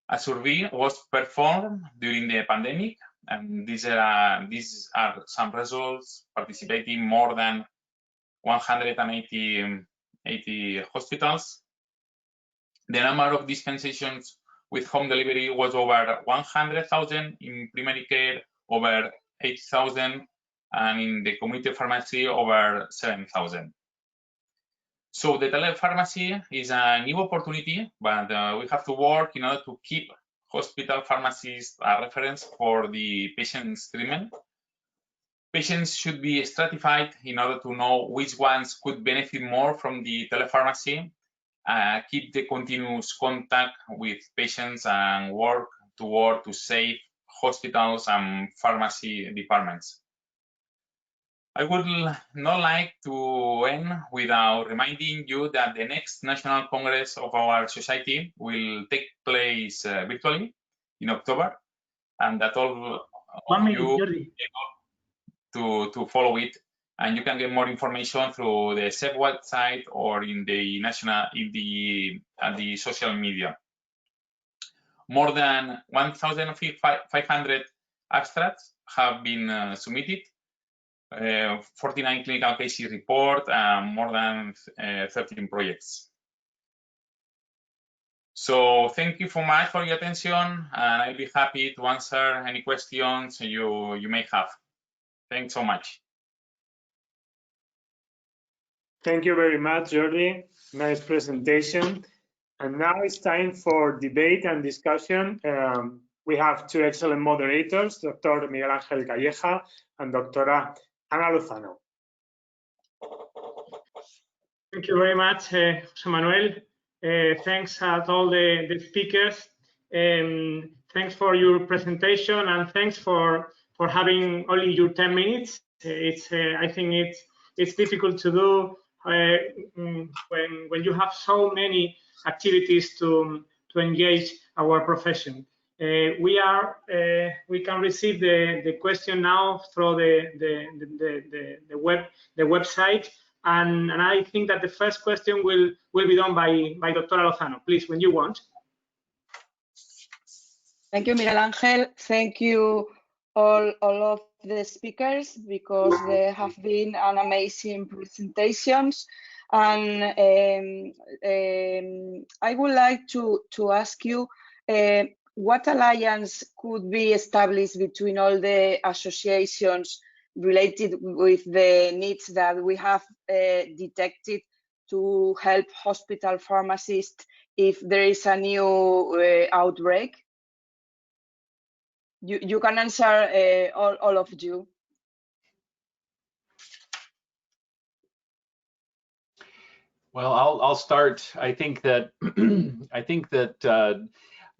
A survey was performed during the pandemic, and these are some results. Participating more than 180 hospitals. The number of dispensations with home delivery was over 100,000 in primary care, over 8,000, and in the community pharmacy over 7,000. So the telepharmacy is a new opportunity, but we have to work in order to keep hospital pharmacies a reference for the patient's treatment. Patients should be stratified in order to know which ones could benefit more from the telepharmacy, keep the continuous contact with patients, and work to save hospitals and pharmacy departments. I would not like to end without reminding you that the next National Congress of our society will take place virtually in October, and that all of you are able to follow it. And you can get more information through the SEFH website or in the social media. More than 1,500 abstracts have been submitted, 49 clinical cases report, more than 13 projects. So thank you so much for your attention, and I'll be happy to answer any questions you may have. Thanks so much. Thank you very much, Jordi. Nice presentation. And now it's time for debate and discussion. We have two excellent moderators, Dr. Miguel Ángel Calleja and Dr. Ana Lozano. Thank you very much, José Manuel. Thanks to all the speakers. Thanks for your presentation, and thanks for having only your 10 minutes. I think it's difficult to do when you have so many activities to engage our profession. We can receive the question now through the website, and I think that the first question will be done by Dr. Lozano. Please, when you want. Thank you, Miguel Ángel. Thank you all of the speakers, because there have been an amazing presentations. And I would like to ask you what alliance could be established between all the associations related with the needs that we have detected to help hospital pharmacists if there is a new outbreak? You can answer, all of you. Well, I'll start. I think that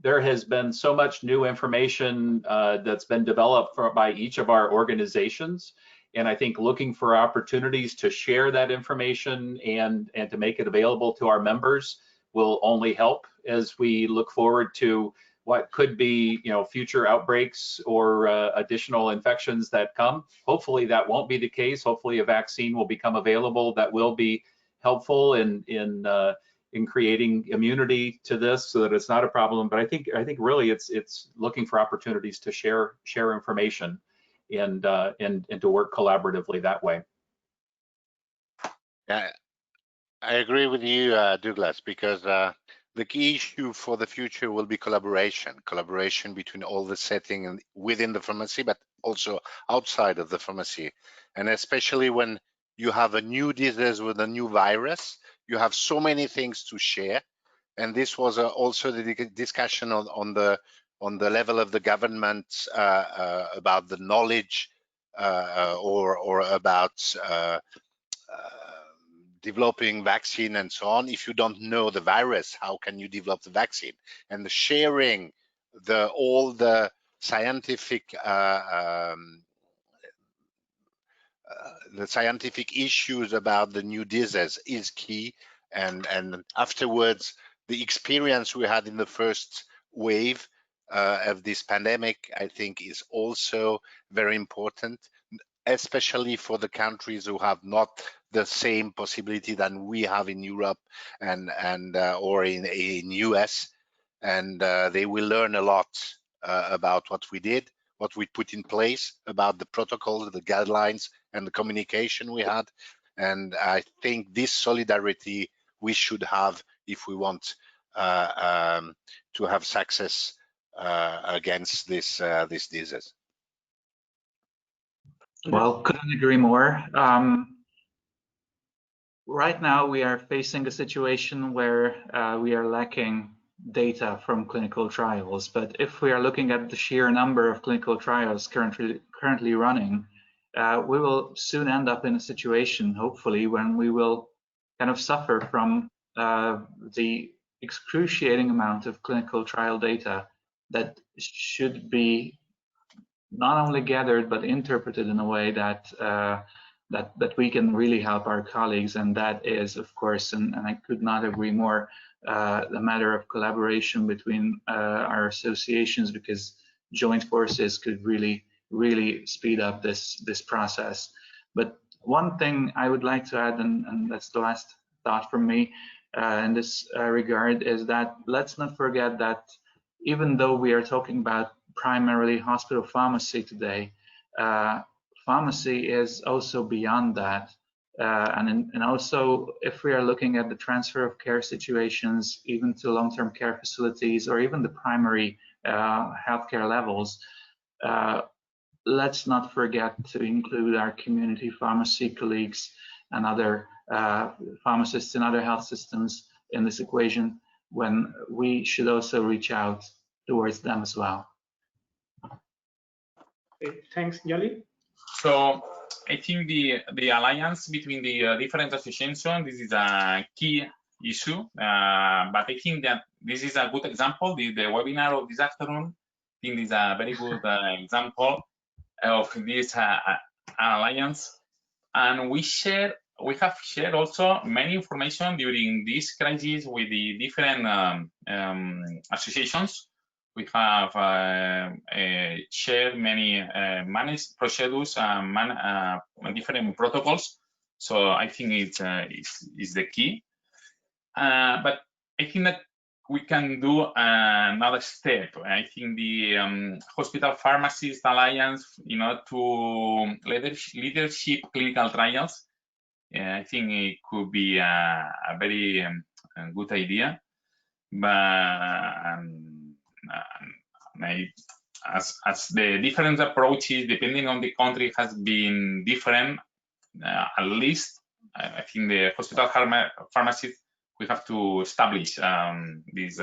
there has been so much new information that's been developed by each of our organizations, and I think looking for opportunities to share that information and to make it available to our members will only help as we look forward to what could be, future outbreaks or additional infections that come. Hopefully that won't be the case. Hopefully a vaccine will become available that will be helpful in creating immunity to this, so that it's not a problem. But I think really it's looking for opportunities to share information and to work collaboratively that way. Yeah, I agree with you, Douglas, because the key issue for the future will be collaboration between all the setting within the pharmacy, but also outside of the pharmacy, and especially when you have a new disease with a new virus, you have so many things to share. And this was also the discussion on the level of the government about the knowledge or about developing vaccine and so on. If you don't know the virus, how can you develop the vaccine? And the sharing all the scientific issues about the new disease is key, and afterwards the experience we had in the first wave of this pandemic, I think, is also very important, especially for the countries who have not the same possibility than we have in Europe and or in US, and they will learn a lot about what we did, what we put in place, about the protocols, the guidelines, and the communication we had. And I think this solidarity we should have if we want to have success against this disease. Well, couldn't agree more. Right now, we are facing a situation where we are lacking data from clinical trials. But if we are looking at the sheer number of clinical trials currently running, we will soon end up in a situation, hopefully, when we will kind of suffer from the excruciating amount of clinical trial data that should be not only gathered but interpreted in a way that that we can really help our colleagues. And that is, of course, and I could not agree more, the matter of collaboration between our associations, because joint forces could really speed up this process. But one thing I would like to add, and that's the last thought from me in this regard, is that let's not forget that even though we are talking about primarily hospital pharmacy today, pharmacy is also beyond that. And also, if we are looking at the transfer of care situations, even to long-term care facilities, or even the primary healthcare levels, let's not forget to include our community pharmacy colleagues and other pharmacists in other health systems in this equation, when we should also reach out towards them as well. Okay, thanks, Jordi. So I think the alliance between the different associations, this is a key issue, but I think that this is a good example. The webinar of this afternoon, I think is a very good example of this alliance. And we have shared also many information during this crisis with the different associations. We have shared many managed procedures and different protocols. So I think it's the key. But I think that we can do another step. I think the Hospital Pharmacists Alliance, to leadership clinical trials, I think it could be a very good idea. But as the different approaches, depending on the country, has been different, at least I think the Hospital Pharmacists we have to establish this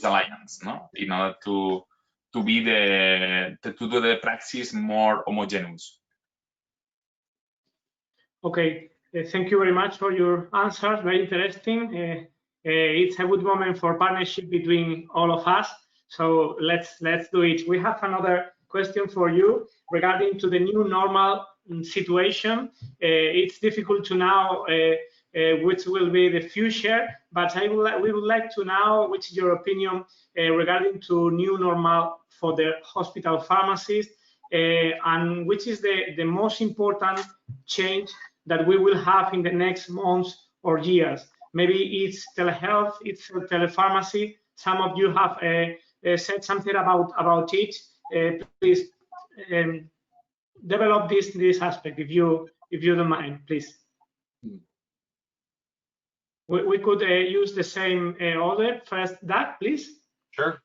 alliance, no, in order to do the practice more homogeneous. Okay, thank you very much for your answers. Very interesting. It's a good moment for partnership between all of us. So let's do it. We have another question for you regarding to the new normal situation. It's difficult to know which will be the future, but we would like to know which is your opinion regarding to new normal for the hospital pharmacists, and which is the most important change that we will have in the next months or years. Maybe it's telehealth, it's telepharmacy. Some of you have said something about it. Please develop this aspect if you don't mind, please. We could use the same order. First, that, please. Sure.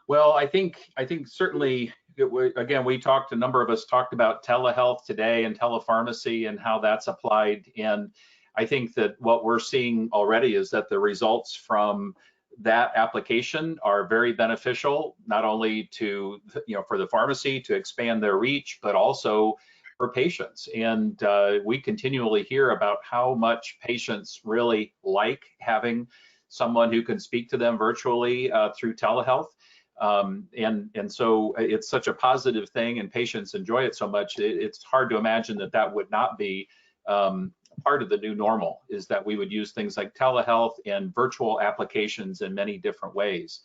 Well, I think certainly, again, a number of us talked about telehealth today and telepharmacy and how that's applied. And I think that what we're seeing already is that the results from that application are very beneficial, not only to, for the pharmacy to expand their reach, but also for patients. And we continually hear about how much patients really like having someone who can speak to them virtually through telehealth. And so it's such a positive thing, and patients enjoy it so much. It's hard to imagine that would not be part of the new normal, is that we would use things like telehealth and virtual applications in many different ways.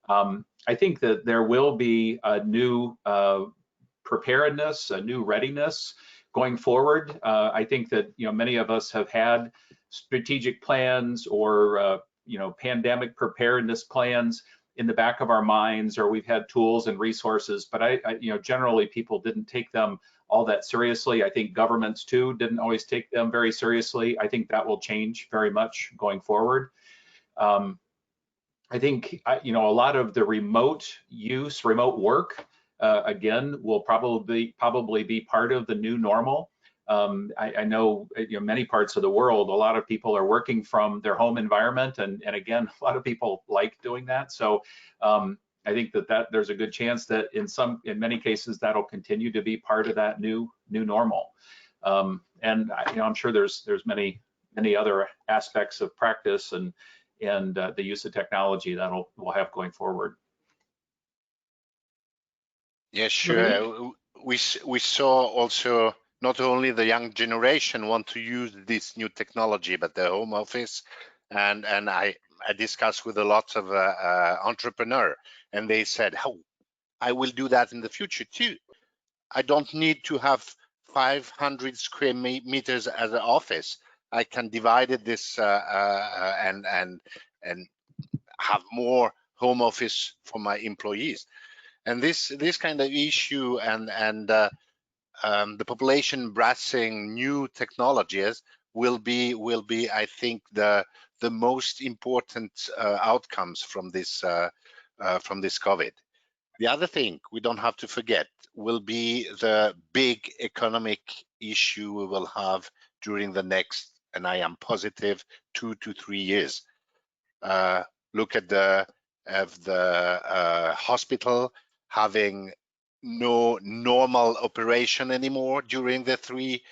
I think that there will be a new preparedness, a new readiness going forward. I think that many of us have had strategic plans or pandemic preparedness plans in the back of our minds, or we've had tools and resources, but generally people didn't take them all that seriously. I think governments too didn't always take them very seriously. I think that will change very much going forward. I think a lot of the remote work again will probably be part of the new normal. I know many parts of the world, a lot of people are working from their home environment, and again, a lot of people like doing that. So I think that there's a good chance that in many cases that'll continue to be part of that new normal. And I'm sure there's many other aspects of practice and the use of technology that we'll have going forward. Yeah, sure. We saw also not only the young generation want to use this new technology, but the home office, and I discussed with a lot of entrepreneurs, and they said, "Oh, I will do that in the future too. I don't need to have 500 square meters as an office. I can divide this and have more home office for my employees." And this kind of issue and the population embracing new technologies will be, I think, the most important outcomes from this COVID. The other thing we don't have to forget will be the big economic issue we will have during the next, and I am positive, 2 to 3 years. Look at the hospital having no normal operation anymore during the 3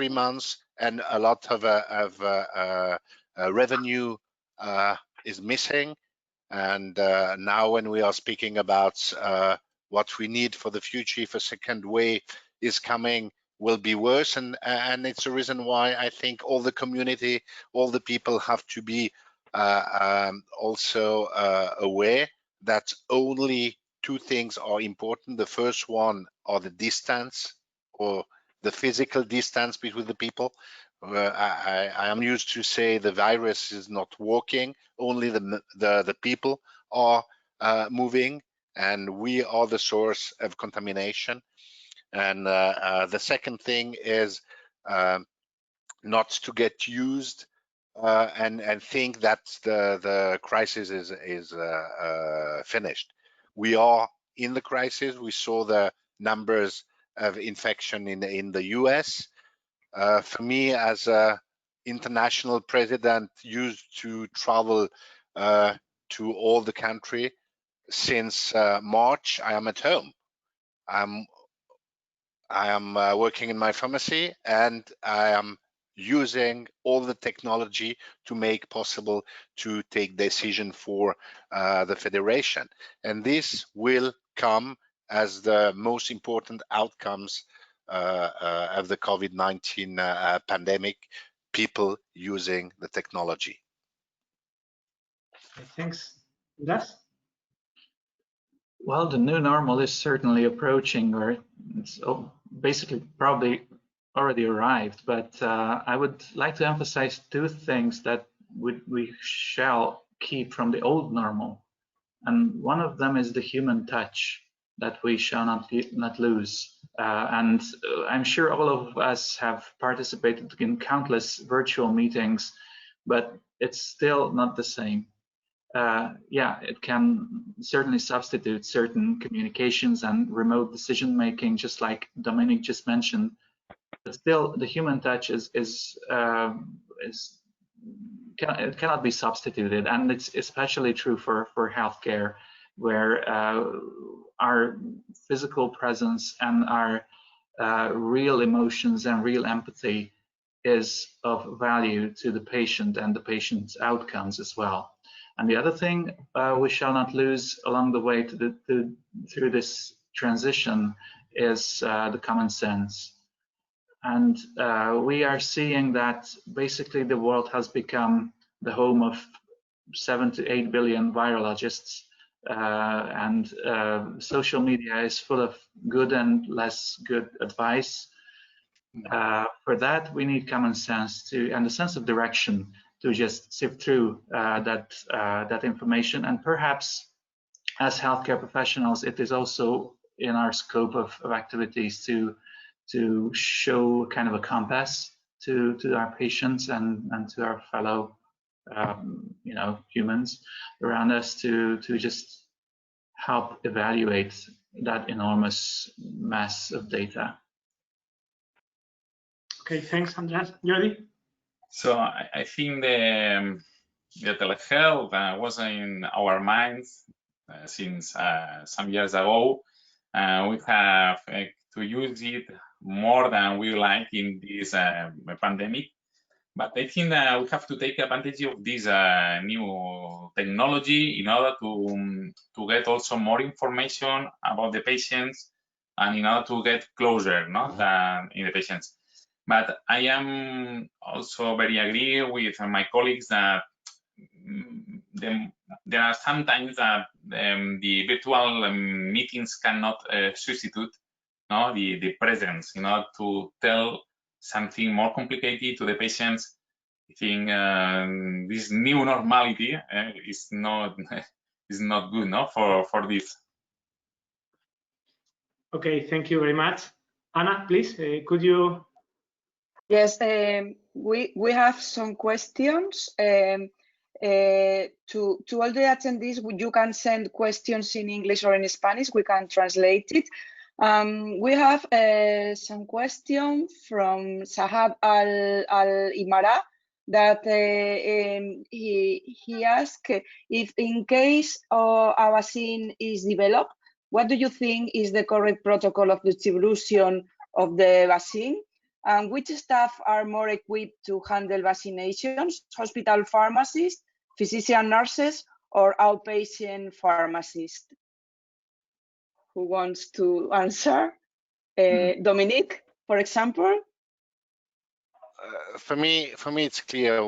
months, and a lot of revenue is missing. And now when we are speaking about what we need for the future, if a second wave is coming, will be worse. And it's a reason why I think all the community, all the people have to be also aware that only 2 things are important. The first one are the distance, or the physical distance between the people. I am used to say the virus is not walking, only the people are moving, and we are the source of contamination. And the second thing is not to get used and think that the crisis is finished. We are in the crisis. We saw the numbers of infection in the US. For me, as a international president used to travel to all the country. Since March, I am at home. I am working in my pharmacy, and I am using all the technology to make possible to take decision for the federation. And this will come as the most important outcomes of the COVID-19 pandemic, people using the technology. Thanks. András? Well, the new normal is certainly approaching, or it's basically probably already arrived, but I would like to emphasize two things that we shall keep from the old normal. And one of them is the human touch that we shall not lose. And I'm sure all of us have participated in countless virtual meetings, but it's still not the same. Yeah, it can certainly substitute certain communications and remote decision making, just like Dominique just mentioned. But still, the human touch it cannot be substituted, and it's especially true for healthcare, where our physical presence and our real emotions and real empathy is of value to the patient and the patient's outcomes as well. And the other thing we shall not lose along the way through this transition is the common sense. And we are seeing that basically the world has become the home of 7 to 8 billion virologists, and social media is full of good and less good advice. For that, we need common sense and a sense of direction to just sift through that information. And perhaps as healthcare professionals, it is also in our scope of activities to show kind of a compass to our patients and to our fellow humans around us to just help evaluate that enormous mass of data. Okay, thanks, András. Jordi? So I think the telehealth was in our minds since some years ago. We have to use it more than we like in this pandemic. But I think that we have to take advantage of this new technology in order to get also more information about the patients and in order to get closer in the patients. But I am also very agree with my colleagues that there are sometimes that the virtual meetings cannot substitute the presence in order to tell something more complicated to the patients. I think this new normality is not good for this. Okay, thank you very much. Anna, please, could you? Yes, we have some questions. To all the attendees, you can send questions in English or in Spanish. We can translate it. We have some question from Sahab Al-Imara that he asked if in case a vaccine is developed, what do you think is the correct protocol of distribution of the vaccine? And which staff are more equipped to handle vaccinations, hospital pharmacists, physician nurses, or outpatient pharmacists? Who wants to answer? Dominique, for example? For me, it's clear.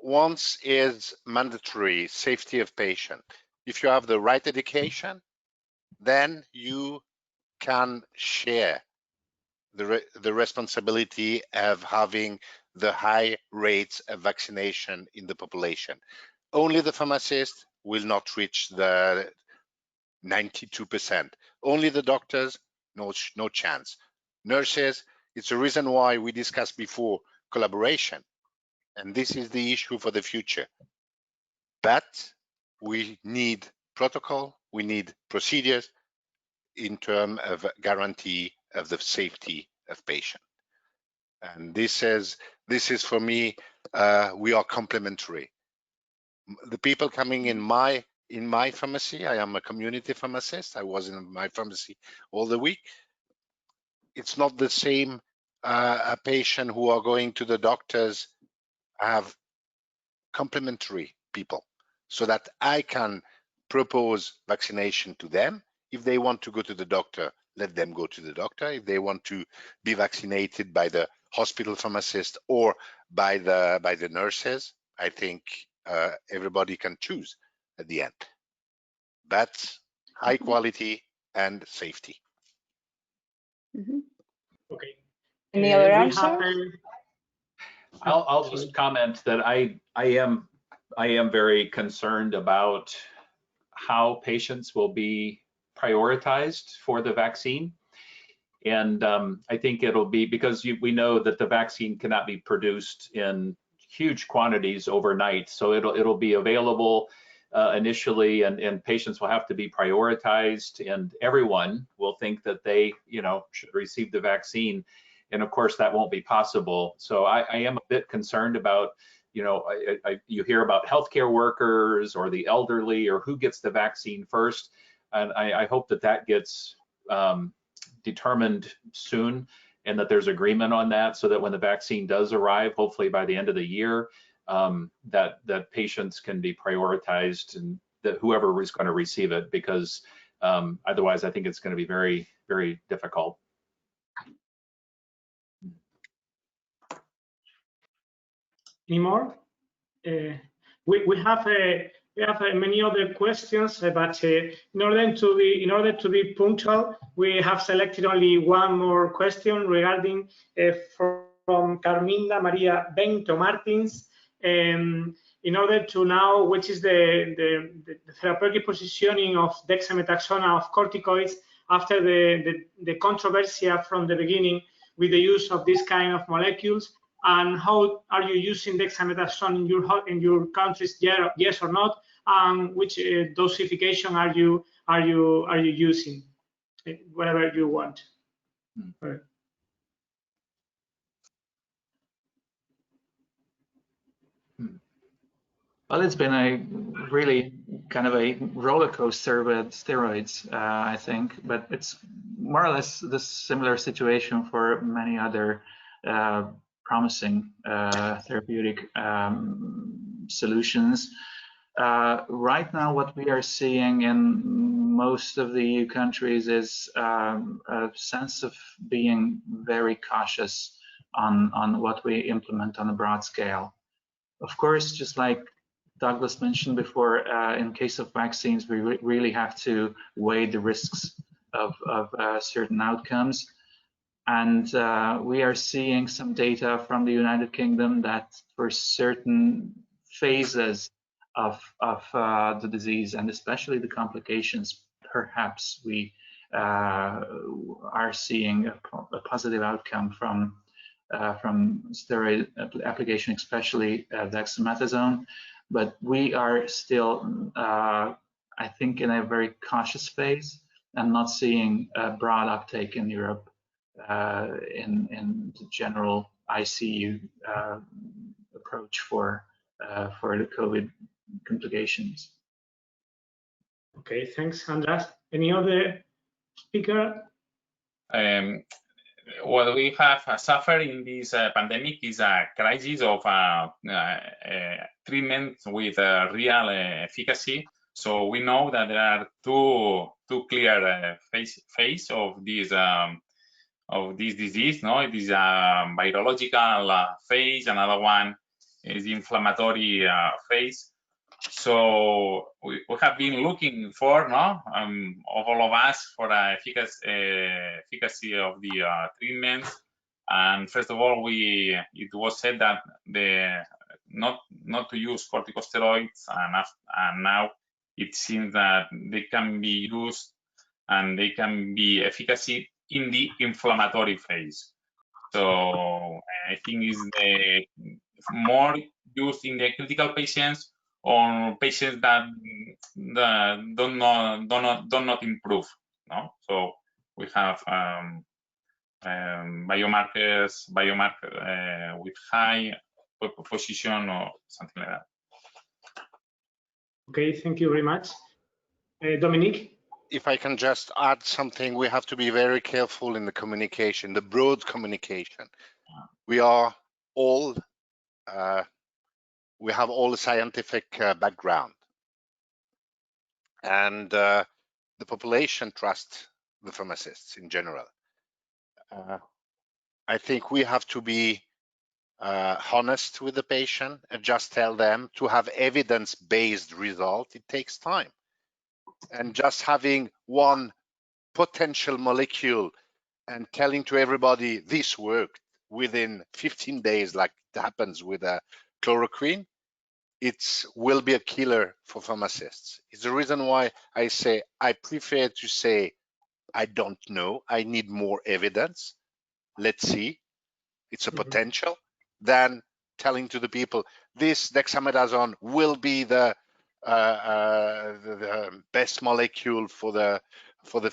Once is mandatory safety of patient. If you have the right education, then you can share the responsibility of having the high rates of vaccination in the population. Only the pharmacist will not reach the 92%. Only the doctors, no chance. Nurses, it's a reason why we discussed before collaboration, and this is the issue for the future. But we need protocol, we need procedures in terms of guarantee of the safety of patient. And this is for me we are complementary. The people coming in my pharmacy, I am a community pharmacist. I was in my pharmacy all the week. It's not the same a patient who are going to the doctors. Have complementary people so that I can propose vaccination to them. If they want to go to the doctor, let them go to the doctor. If they want to be vaccinated by the hospital pharmacist or by the nurses, I think everybody can choose at the end. That's high quality and safety. Okay. Any other answer? I'll just comment that I am very concerned about how patients will be prioritized for the vaccine. And I think it'll be because we know that the vaccine cannot be produced in huge quantities overnight. So it'll be available initially, and patients will have to be prioritized, and everyone will think that they, should receive the vaccine. And of course, that won't be possible. So I am a bit concerned about, you hear about healthcare workers or the elderly or who gets the vaccine first. And I hope that gets determined soon, and that there's agreement on that, so that when the vaccine does arrive, hopefully by the end of the year, that patients can be prioritized, and that whoever is going to receive it, because otherwise I think it's going to be very, very difficult. Any more? We have many other questions, but in order to be punctual, we have selected only one more question regarding from Carminda Maria Bento Martins. In order to know which is the therapeutic positioning of dexamethasone of corticoids after the controversy from the beginning with the use of this kind of molecules. And how are you using dexamethasone in your countries? Yes or not? And which dosification are you using? Whatever you want. Well, it's been a really kind of a roller coaster with steroids, I think, but it's more or less the similar situation for many other promising therapeutic solutions. Right now, what we are seeing in most of the EU countries is a sense of being very cautious on what we implement on a broad scale. Of course, just like Douglas mentioned before, in case of vaccines, we really have to weigh the risks of certain outcomes. And we are seeing some data from the United Kingdom that for certain phases of the disease, and especially the complications, perhaps we are seeing a positive outcome from steroid application, especially dexamethasone. But we are still, I think, in a very cautious phase and not seeing a broad uptake in Europe in the general ICU approach for the COVID complications. Okay, thanks, András. Any other speaker? What we have suffered in this pandemic is a crisis of treatment with real efficacy. So we know that there are two clear phase of this disease. No, it is a virological phase. Another one is the inflammatory phase. So we have been looking for, all of us, for efficacy of the treatments. And first of all, it was said that not to use corticosteroids, and now it seems that they can be used and they can be efficacy in the inflammatory phase. So I think is the more used in the critical patients, or patients that do not improve. No, so we have biomarkers with high position or something like that. Okay, thank you very much. Dominique? If I can just add something, we have to be very careful in the communication, the broad communication. We are all, we have all a scientific background, and the population trusts the pharmacists in general. I think we have to be honest with the patient and just tell them to have evidence-based result. It takes time. And just having one potential molecule and telling to everybody this worked within 15 days, like it happens with a chloroquine, it will be a killer for pharmacists. It's the reason why I say I prefer to say I don't know, I need more evidence, let's see, it's a potential, than telling to the people this dexamethasone will be the best molecule for the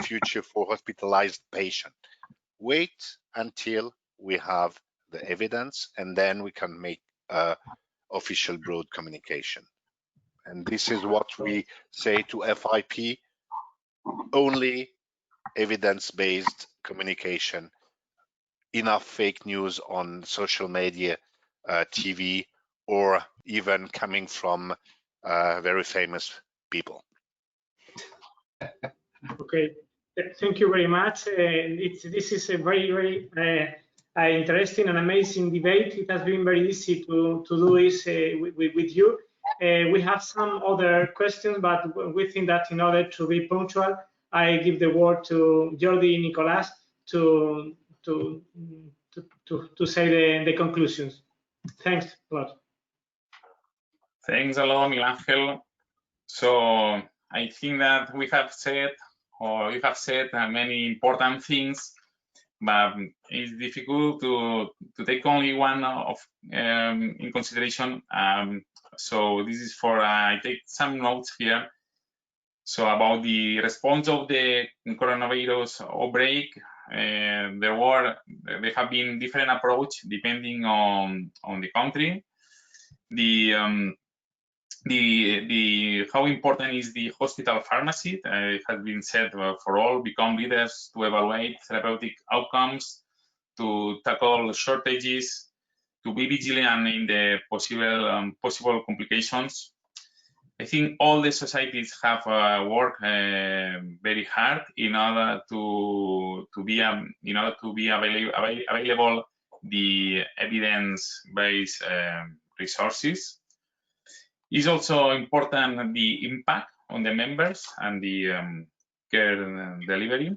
future for hospitalized patient. Wait until we have the evidence, and then we can make official broad communication. And this is what we say to FIP: only evidence-based communication. Enough fake news on social media, TV, or even coming from very famous people. Okay, thank you very much. This is a very interesting and amazing debate. It has been very easy to do this with you. We have some other questions, but we think that in order to be punctual, I give the word to Jordi and Nicolás to say the conclusions. Thanks a lot. Thanks a lot, Miguel Ángel. So I think that we have said, or you have said many important things, but it's difficult to take only one of in consideration. So this is for, I take some notes here. So about the response of the coronavirus outbreak, there have been different approach depending on the country. How important is the hospital pharmacy? It has been said for all become leaders to evaluate therapeutic outcomes, to tackle shortages, to be vigilant in the possible complications. I think all the societies have worked very hard in order to be available the evidence-based resources. It's also important the impact on the members and the care delivery.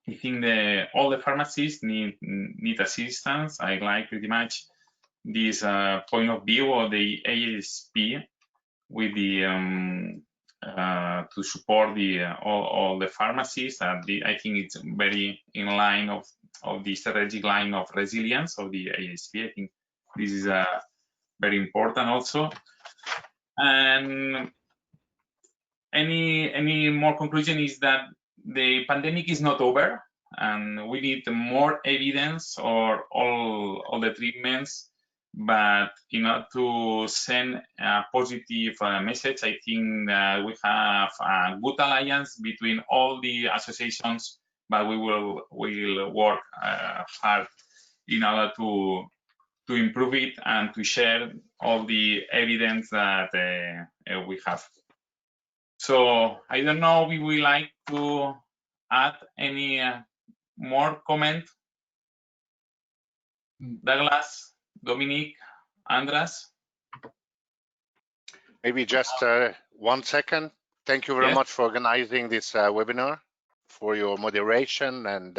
I think all the pharmacists need assistance. I like pretty much this point of view of the ASHP with the to support all the pharmacists. I think it's very in line of the strategic line of resilience of the ASHP. I think this is very important also. And any more conclusion is that the pandemic is not over, and we need more evidence or all the treatments. But in order to send a positive message, I think we have a good alliance between all the associations, but we will work hard in order to improve it and to share all the evidence that we have. So I don't know if we would like to add any more comment. Douglas, Dominique, András? Maybe just 1 second. Thank you very much for organizing this webinar, for your moderation, and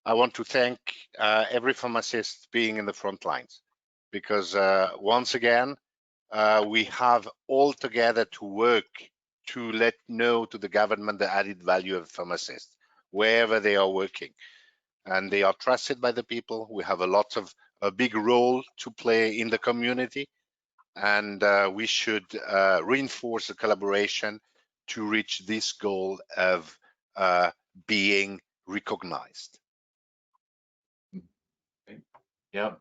I want to thank every pharmacist being in the front lines, because once again, we have all together to work to let know to the government the added value of pharmacists, wherever they are working. And they are trusted by the people. We have a big role to play in the community, and we should reinforce the collaboration to reach this goal of being recognized. Yeah.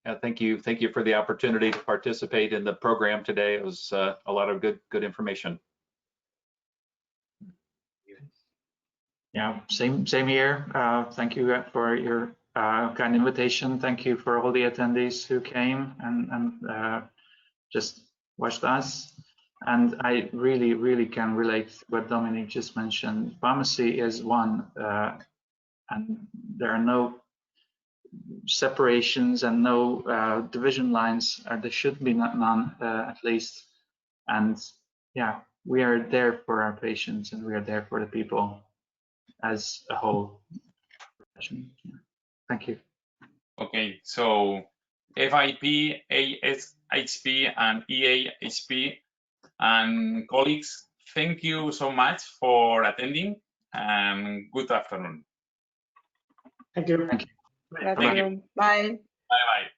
Yeah, thank you for the opportunity to participate in the program today. It was a lot of good information. Yeah, same here. Thank you for your kind invitation. Thank you for all the attendees who came and just watched us. And I really can relate to what Dominique just mentioned. Pharmacy is one, and there are no separations and no division lines. There should be none, at least. And yeah, we are there for our patients and we are there for the people as a whole. Thank you. Okay, so FIP, ASHP, and EAHP and colleagues, thank you so much for attending and good afternoon. Thank you. Thank you. Good afternoon. Bye. Bye-bye.